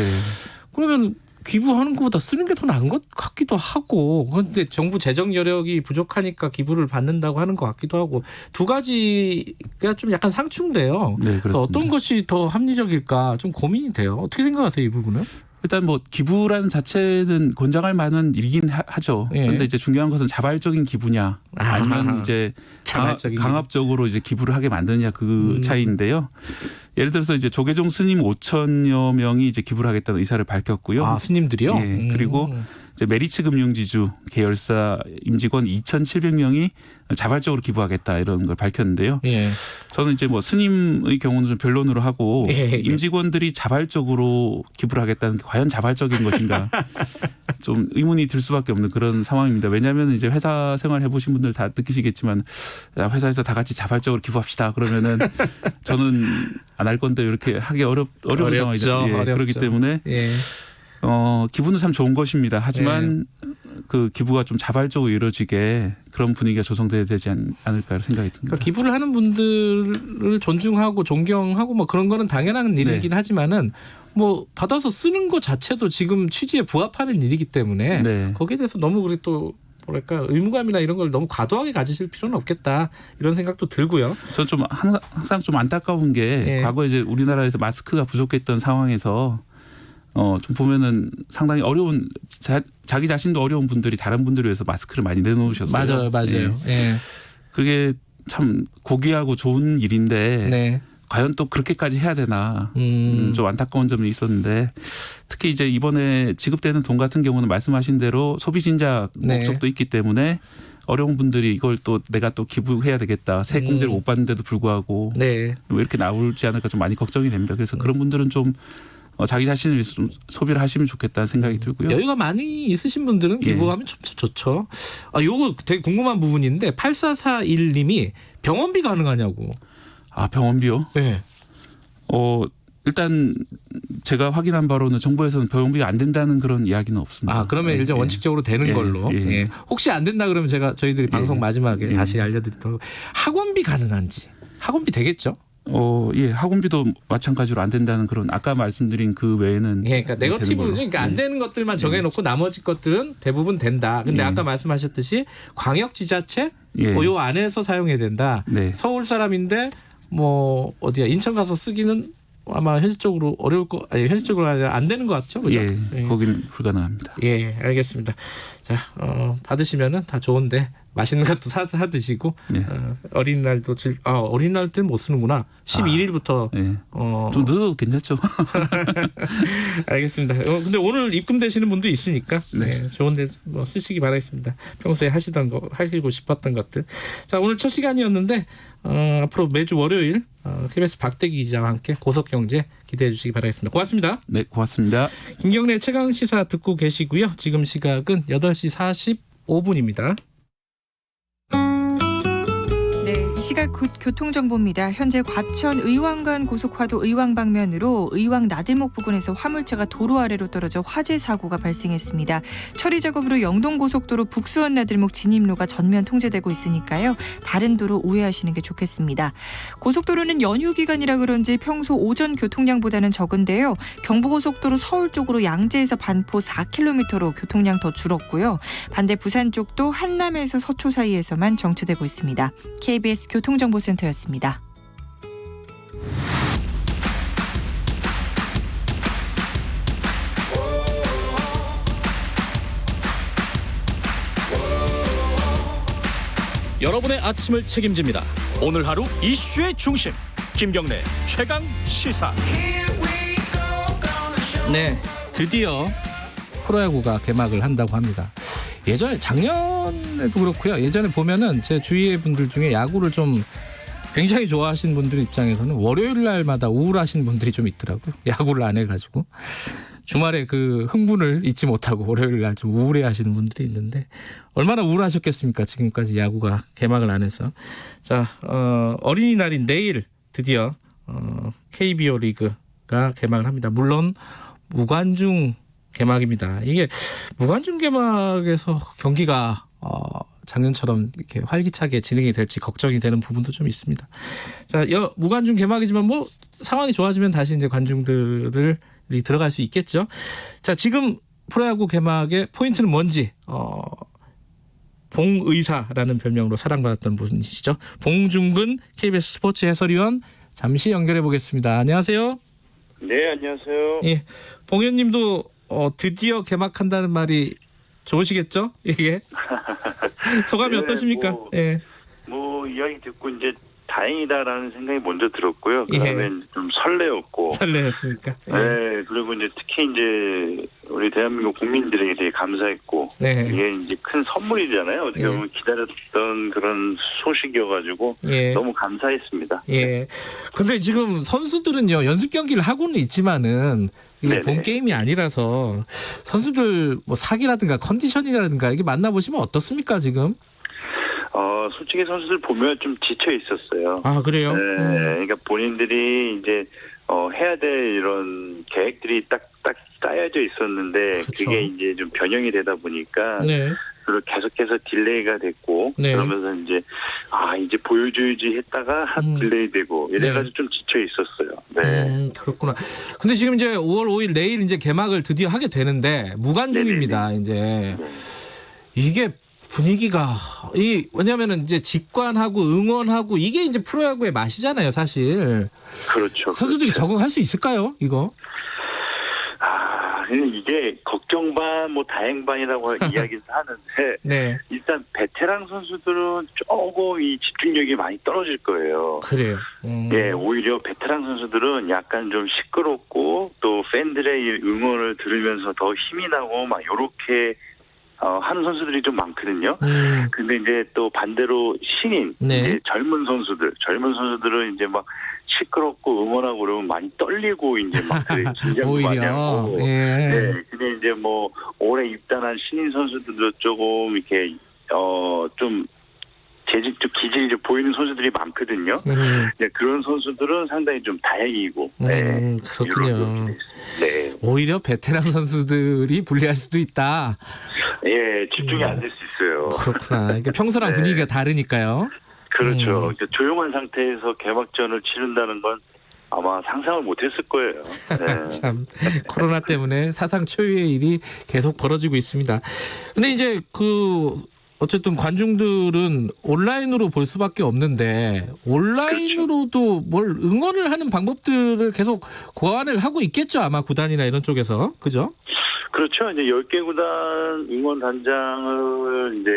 그러면 기부하는 것보다 쓰는 게 더 나은 것 같기도 하고 그런데 정부 재정 여력이 부족하니까 기부를 받는다고 하는 것 같기도 하고 두 가지가 좀 약간 상충돼요. 네, 그렇습니다. 어떤 것이 더 합리적일까 좀 고민이 돼요. 어떻게 생각하세요, 이 부분은? 일단 뭐 기부라는 자체는 권장할 만한 일이긴 하죠. 그런데 이제 중요한 것은 자발적인 기부냐 아니면 이제 강압적으로 이제 기부를 하게 만드느냐 그 차이인데요. 예를 들어서 이제 조계종 스님 5천여 명이 이제 기부를 하겠다는 의사를 밝혔고요. 아, 스님들이요? 예. 그리고 이제 메리츠 금융지주 계열사 임직원 2,700명이 자발적으로 기부하겠다 이런 걸 밝혔는데요. 예. 저는 이제 뭐 스님의 경우는 좀 변론으로 하고 예. 임직원들이 자발적으로 기부를 하겠다는 게 과연 자발적인 것인가 좀 의문이 들 수밖에 없는 그런 상황입니다. 왜냐하면 이제 회사 생활 해보신 분들 다 느끼시겠지만 회사에서 다 같이 자발적으로 기부합시다 그러면은 저는 안 할 건데 이렇게 하기 어려운 상황이죠. 예, 그렇기 때문에 기부는 참 좋은 것입니다. 하지만 그 기부가 좀 자발적으로 이루어지게 그런 분위기가 조성돼야 되지 않을까 생각이 듭니다. 그러니까 기부를 하는 분들을 존중하고 존경하고 뭐 그런 거는 당연한 일이긴 하지만은 뭐 받아서 쓰는 것 자체도 지금 취지에 부합하는 일이기 때문에 거기에 대해서 너무 우리 또 뭐랄까 의무감이나 이런 걸 너무 과도하게 가지실 필요는 없겠다 이런 생각도 들고요. 저는 좀 항상 좀 안타까운 게 과거에 이제 우리나라에서 마스크가 부족했던 상황에서 좀 보면은 상당히 어려운 자기 자신도 어려운 분들이 다른 분들을 위해서 마스크를 많이 내놓으셨어요. 맞아요. 예. 그게 참 고귀하고 좋은 일인데 과연 또 그렇게까지 해야 되나 좀 안타까운 점이 있었는데 특히 이제 이번에 지급되는 돈 같은 경우는 말씀하신 대로 소비 진작 목적도 있기 때문에 어려운 분들이 이걸 또 내가 또 기부해야 되겠다. 세금들 못 받는데도 불구하고 왜 이렇게 나올지 않을까 좀 많이 걱정이 됩니다. 그래서 그런 분들은 좀 자기 자신을 위해서 좀 소비를 하시면 좋겠다는 생각이 들고요. 여유가 많이 있으신 분들은 기부하면 참 좋죠. 요거 되게 궁금한 부분인데 8441님이 병원비 가능하냐고. 아, 병원비요? 네. 일단 제가 확인한 바로는 정부에서는 병원비가 안 된다는 그런 이야기는 없습니다. 아, 그러면 일단 원칙적으로 되는 걸로. 혹시 안 된다 그러면 저희들이 방송 마지막에 다시 알려드리도록. 학원비 가능한지. 학원비 되겠죠? 학원비도 마찬가지로 안 된다는 그런 아까 말씀드린 그 외에는 그러니까 네거티브로 그러니까 안 되는 것들만 정해놓고 나머지 것들은 대부분 된다. 근데 아까 말씀하셨듯이 광역지자체 요 안에서 사용해야 된다. 서울 사람인데 뭐 어디야 인천 가서 쓰기는 아마 현실적으로 현실적으로 안 되는 것 같죠, 그죠? 거기는 불가능합니다. 알겠습니다. 자, 받으시면은 다 좋은데 맛있는 것도 사 드시고 어린이날도 어린이날 때는 못 쓰는구나. 12일부터 좀 늦어도 괜찮죠. 알겠습니다. 근데 오늘 입금되시는 분도 있으니까 좋은데 뭐 쓰시기 바라겠습니다. 평소에 하시고 싶었던 것들. 자, 오늘 첫 시간이었는데 앞으로 매주 월요일 KBS 박대기 기자와 함께 고속경제 기대해 주시기 바라겠습니다. 고맙습니다. 네, 고맙습니다. 김경래 최강시사 듣고 계시고요. 지금 시각은 8시 45분입니다. 이 시각 교통정보입니다. 현재 과천 의왕간 고속화도 의왕 방면으로 의왕 나들목 부근에서 화물차가 도로 아래로 떨어져 화재 사고가 발생했습니다. 처리 작업으로 영동고속도로 북수원 나들목 진입로가 전면 통제되고 있으니까요. 다른 도로 우회하시는 게 좋겠습니다. 고속도로는 연휴 기간이라 그런지 평소 오전 교통량보다는 적은데요. 경부고속도로 서울 쪽으로 양재에서 반포 4km로 교통량 더 줄었고요. 반대 부산 쪽도 한남에서 서초 사이에서만 정체되고 있습니다. KBS 교통정보센터였습니다. 여러분의 아침을 책임집니다. 오늘 하루 이슈의 중심 김경래 최강 시사. 네, 드디어 프로야구가 개막을 한다고 합니다. 예전에 작년에도 그렇고요. 예전에 보면은 제 주위의 분들 중에 야구를 좀 굉장히 좋아하시는 분들 입장에서는 월요일 날마다 우울하신 분들이 좀 있더라고요. 야구를 안 해가지고 주말에 그 흥분을 잊지 못하고 월요일 날 좀 우울해하시는 분들이 있는데 얼마나 우울하셨겠습니까? 지금까지 야구가 개막을 안 해서. 자, 어린이날인 내일 드디어 KBO 리그가 개막을 합니다. 물론 무관중 개막입니다. 이게 무관중 개막에서 경기가 작년처럼 이렇게 활기차게 진행이 될지 걱정이 되는 부분도 좀 있습니다. 자, 무관중 개막이지만 뭐 상황이 좋아지면 다시 이제 관중들이 들어갈 수 있겠죠. 자, 지금 프로야구 개막의 포인트는 뭔지 봉의사라는 별명으로 사랑받았던 분이시죠. 봉중근 KBS 스포츠 해설위원 잠시 연결해 보겠습니다. 안녕하세요. 네, 안녕하세요. 예, 봉 의원님도 드디어 개막한다는 말이 좋으시겠죠? 이게 소감이 네, 어떠십니까? 예. 뭐 이야기 듣고 이제 다행이다라는 생각이 먼저 들었고요. 그다음에 좀 설레었고. 설레었습니까? 예. 네, 그리고 이제 특히 이제 우리 대한민국 국민들에게 되게 감사했고 네. 이게 이제 큰 선물이잖아요. 어떻게 보면 기다렸던 그런 소식이어가지고 너무 감사했습니다. 예. 근데 지금 선수들은요 연습 경기를 하고는 있지만은 이게 본 게임이 아니라서 선수들 뭐 사기라든가 컨디션이라든가 이게 만나보시면 어떻습니까 지금? 솔직히 선수들 보면 좀 지쳐 있었어요. 아, 그래요? 네, 그러니까 본인들이 이제 해야 될 이런 계획들이 딱 짜여져 있었는데 그게 이제 좀 변형이 되다 보니까 그리고 계속해서 딜레이가 됐고 그러면서 이제 이제 보여줘야지 했다가 딜레이되고 이래가지고 좀 지쳐 있었어요. 네. 그렇구나. 근데 지금 이제 5월 5일 내일 이제 개막을 드디어 하게 되는데 무관중입니다. 이제 이게 분위기가 왜냐하면은 이제 직관하고 응원하고 이게 이제 프로야구의 맛이잖아요, 사실. 그렇죠. 선수들이 적응할 수 있을까요, 이거? 이게 걱정 반, 뭐 다행 반이라고 이야기를 하는데 일단 베테랑 선수들은 조금 이 집중력이 많이 떨어질 거예요. 그래요. 예, 오히려 베테랑 선수들은 약간 좀 시끄럽고 또 팬들의 응원을 들으면서 더 힘이 나고 막 요렇게 하는 선수들이 좀 많거든요. 근데 이제 또 반대로 신인, 이제 젊은 선수들은 이제 막 시끄럽고 응원하고 그러면 많이 떨리고 이제 막 긴장도 많이 하고. 네. 근데 이제 뭐 올해 입단한 신인 선수들도 조금 이렇게 좀 재직적 기질이 좀 보이는 선수들이 많거든요. 네, 그런 선수들은 상당히 좀 다행이고. 그렇군요. 네. 오히려 베테랑 선수들이 불리할 수도 있다. 예, 집중이 안 될 수 있어요. 그렇구나. 그러니까 평소랑 분위기가 다르니까요. 그렇죠. 조용한 상태에서 개막전을 치른다는 건 아마 상상을 못했을 거예요. 네. 참 코로나 때문에 사상 초유의 일이 계속 벌어지고 있습니다. 근데 이제 어쨌든 관중들은 온라인으로 볼 수밖에 없는데 온라인으로도 뭘 응원을 하는 방법들을 계속 고안을 하고 있겠죠, 아마 구단이나 이런 쪽에서. 그죠? 그렇죠. 이제 10개 구단 응원 단장을 이제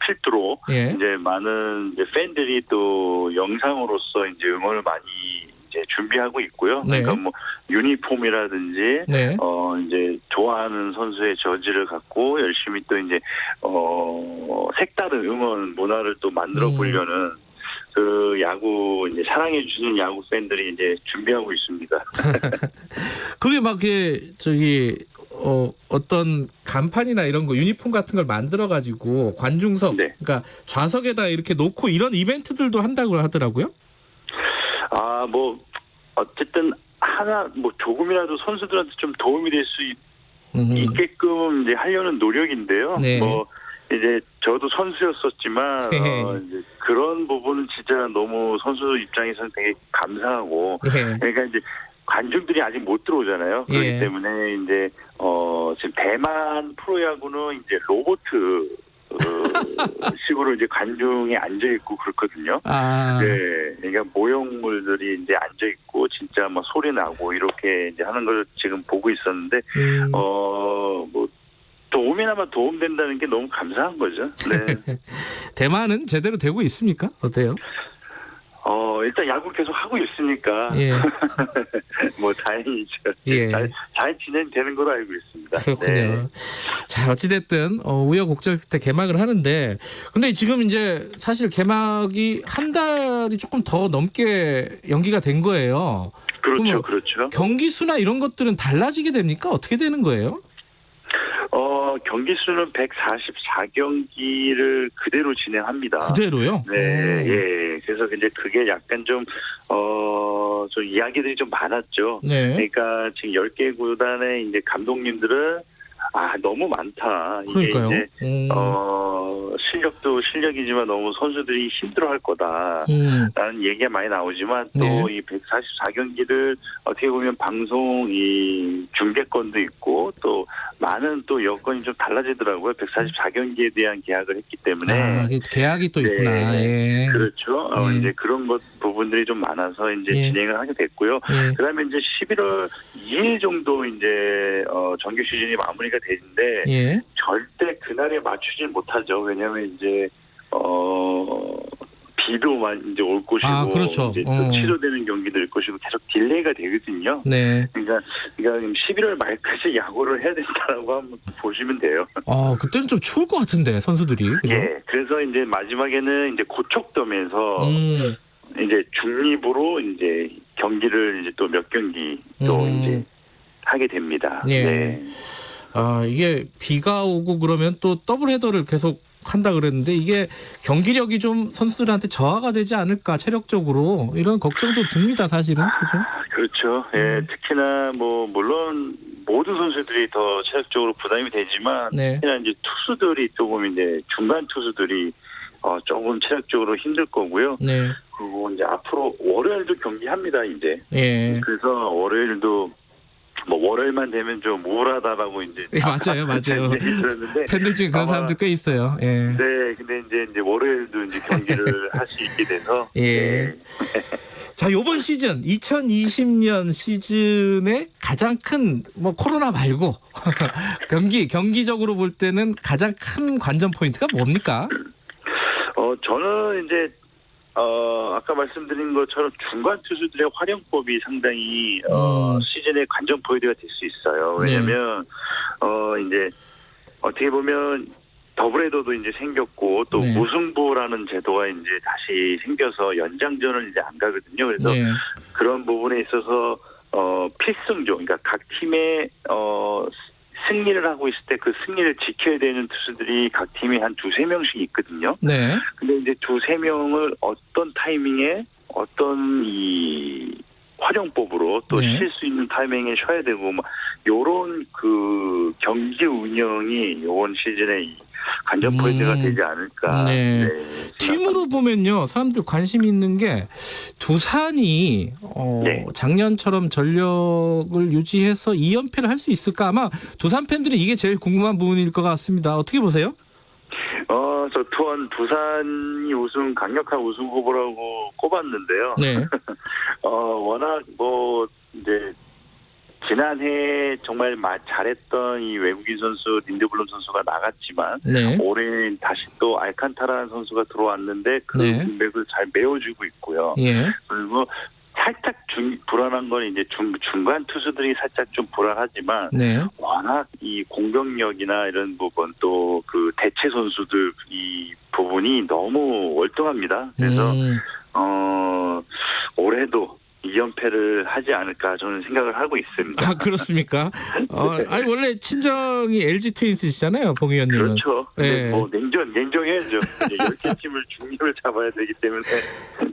필두로 이제 많은 이제 팬들이 또 영상으로서 이제 응원을 많이 이제 준비하고 있고요. 그러니까 뭐 유니폼이라든지 이제 좋아하는 선수의 저지를 갖고 열심히 또 이제 색다른 응원 문화를 또 만들어 보려는 그 야구 이제 사랑해 주시는 야구 팬들이 이제 준비하고 있습니다. 그게 막 어떤 간판이나 이런 거 유니폼 같은 걸 만들어 가지고 관중석 그러니까 좌석에다 이렇게 놓고 이런 이벤트들도 한다고 하더라고요. 뭐 어쨌든 하나 뭐 조금이라도 선수들한테 좀 도움이 될 수 있게끔 이제 하려는 노력인데요. 뭐 이제 저도 선수였었지만 이제 그런 부분은 진짜 너무 선수 입장에서는 되게 감사하고 그러니까 이제 관중들이 아직 못 들어오잖아요. 그렇기 때문에 이제 지금 대만 프로야구는 이제 로보트 식으로 이제 관중이 앉아 있고 그렇거든요. 네, 그러니까 모형물들이 이제 앉아 있고 진짜 막 소리 나고 이렇게 이제 하는 걸 지금 보고 있었는데 뭐 도움이나마 도움된다는 게 너무 감사한 거죠. 네. 대만은 제대로 되고 있습니까? 어때요? 일단 야구 계속 하고 있으니까 뭐 다행이죠. 잘 진행되는 걸로 알고 있습니다. 그렇군요. 자, 어찌됐든 우여곡절 끝에 개막을 하는데 근데 지금 이제 사실 개막이 한 달이 조금 더 넘게 연기가 된 거예요. 그렇죠. 경기 수나 이런 것들은 달라지게 됩니까? 어떻게 되는 거예요? 경기 수는 144경기를 그대로 진행합니다. 그대로요? 네, 그래서 이제 그게 약간 좀 이야기들이 좀 많았죠. 그러니까 지금 10개 구단의 이제 감독님들은 너무 많다. 그러니까요. 이게 이제 실력도 실력이지만 너무 선수들이 힘들어할 거다라는 얘기가 많이 나오지만 또 이 144경기를 어떻게 보면 방송 이 중계권도 있고 또 많은 또 여건이 좀 달라지더라고요. 144경기에 대한 계약을 했기 때문에 계약이 또 있구나. 예. 그렇죠. 이제 그런 부분들이 좀 많아서 이제 진행을 하게 됐고요. 그다음에 이제 11월 2일 정도 이제 정규 시즌이 마무리가 되는데 절대 그날에 맞추질 못하죠. 왜냐하면 이제 비도 이제 올 것이고 그렇죠. 이제 또 취소되는 경기도 올 것이고 계속 딜레이가 되거든요. 네. 그러니까 11월 말까지 야구를 해야 된다라고 한번 보시면 돼요. 그때는 좀 추울 것 같은데 선수들이. 그죠? 그래서 이제 마지막에는 이제 고척돔에서 이제 중립으로 이제 경기를 이제 또 몇 경기 또 이제 하게 됩니다. 네. 이게 비가 오고 그러면 또 더블 헤더를 계속 한다 그랬는데 이게 경기력이 좀 선수들한테 저하가 되지 않을까 체력적으로 이런 걱정도 듭니다 사실은. 그렇죠. 특히나 뭐 물론 모든 선수들이 더 체력적으로 부담이 되지만 특히나 이제 투수들이 조금 이제 중간 투수들이 조금 체력적으로 힘들 거고요. 그리고 이제 앞으로 월요일도 경기합니다 이제. 그래서 월요일도 월요일만 되면 좀 우울하다라고 이제 맞아요. 팬들 중에 그런 사람들 꽤 있어요. 네, 근데 이제 월요일도 이제 경기를 할 수 있게 돼서. 자, 이번 시즌 2020년 시즌의 가장 큰 코로나 말고 경기적으로 볼 때는 가장 큰 관전 포인트가 뭡니까? 저는 이제 아까 말씀드린 것처럼 중간 투수들의 활용법이 상당히 시즌의 관전 포인트가 될 수 있어요. 왜냐하면 이제 어떻게 보면 더블헤더도 이제 생겼고 또 무승부라는 제도가 이제 다시 생겨서 연장전을 이제 안 가거든요. 그래서 그런 부분에 있어서 필승조, 그러니까 각 팀의 승리를 하고 있을 때 그 승리를 지켜야 되는 투수들이 각 팀에 한 2-3명씩 있거든요. 근데 이제 2-3명을 어떤 타이밍에 어떤 이 활용법으로 또 쉴 수 있는 타이밍에 쉬어야 되고 요런 그 경기 운영이 이번 시즌에 관전 포인트가 되지 않을까. 팀으로 보면요, 사람들 관심 있는 게 두산이 작년처럼 전력을 유지해서 2연패를 할 수 있을까? 아마 두산 팬들이 이게 제일 궁금한 부분일 것 같습니다. 어떻게 보세요? 저 또한 두산이 강력한 우승 후보라고 꼽았는데요. 워낙 이제 지난해 정말 잘했던 이 외국인 선수 린드블럼 선수가 나갔지만 올해 다시 또 알칸타라는 선수가 들어왔는데 그 공백을 잘 메워주고 있고요. 그리고 살짝 불안한 건 이제 중간 투수들이 살짝 좀 불안하지만 워낙 이 공격력이나 이런 부분 또 그 대체 선수들 이 부분이 너무 월등합니다. 그래서 올해도 2연패를 하지 않을까 저는 생각을 하고 있습니다. 그렇습니까? 아니 원래 친정이 LG 트윈스시잖아요, 봉 의원님은. 그렇죠. 냉정해야죠. 10개 팀을 중립을 잡아야 되기 때문에.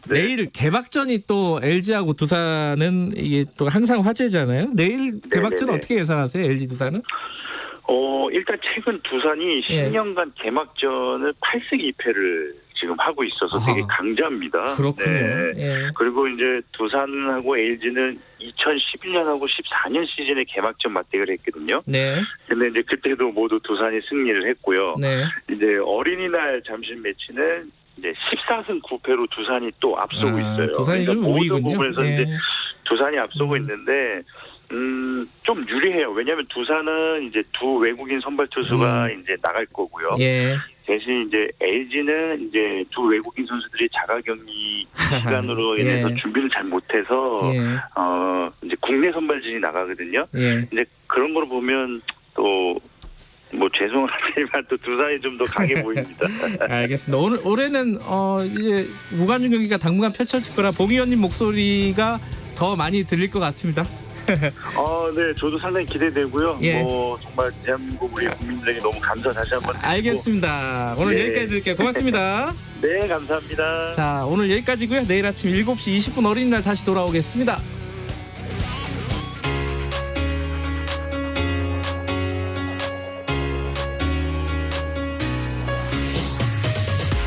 내일 개막전이 또 LG하고 두산은 이게 또 항상 화제잖아요. 내일 개막전 어떻게 예상하세요, LG 두산은? 일단 최근 두산이 10년간 개막전을 8승 2패를 지금 하고 있어서 되게 강자입니다. 그렇군요. 그리고 이제 두산하고 LG는 2011년하고 14년 시즌에 개막전 맞대결을 했거든요. 근데 이제 그때도 모두 두산이 승리를 했고요. 이제 어린이날 잠실 매치는 이제 14승 9패로 두산이 또 앞서고 있어요. 두산이 좀 모든 부분에서 이제 두산이 앞서고 있는데 좀 유리해요. 왜냐하면 두산은 이제 두 외국인 선발 투수가 이제 나갈 거고요. 대신 이제 LG는 이제 두 외국인 선수들이 자가격리 시간으로 인해서 준비를 잘 못해서 이제 국내 선발진이 나가거든요. 이제 그런 걸 보면 또 죄송하지만 또 두산이 좀 더 강해 보입니다. 알겠습니다. 올해는 이제 무관중 경기가 당분간 펼쳐질 거라 봉 의원님 목소리가 더 많이 들릴 것 같습니다. 네, 저도 상당히 기대되고요. 정말 대한민국 우리 국민들에게 너무 감사 다시 한번. 알겠습니다. 오늘 여기까지 드릴게요. 고맙습니다. 네, 감사합니다. 자, 오늘 여기까지고요. 내일 아침 7시 20분 어린이날 다시 돌아오겠습니다.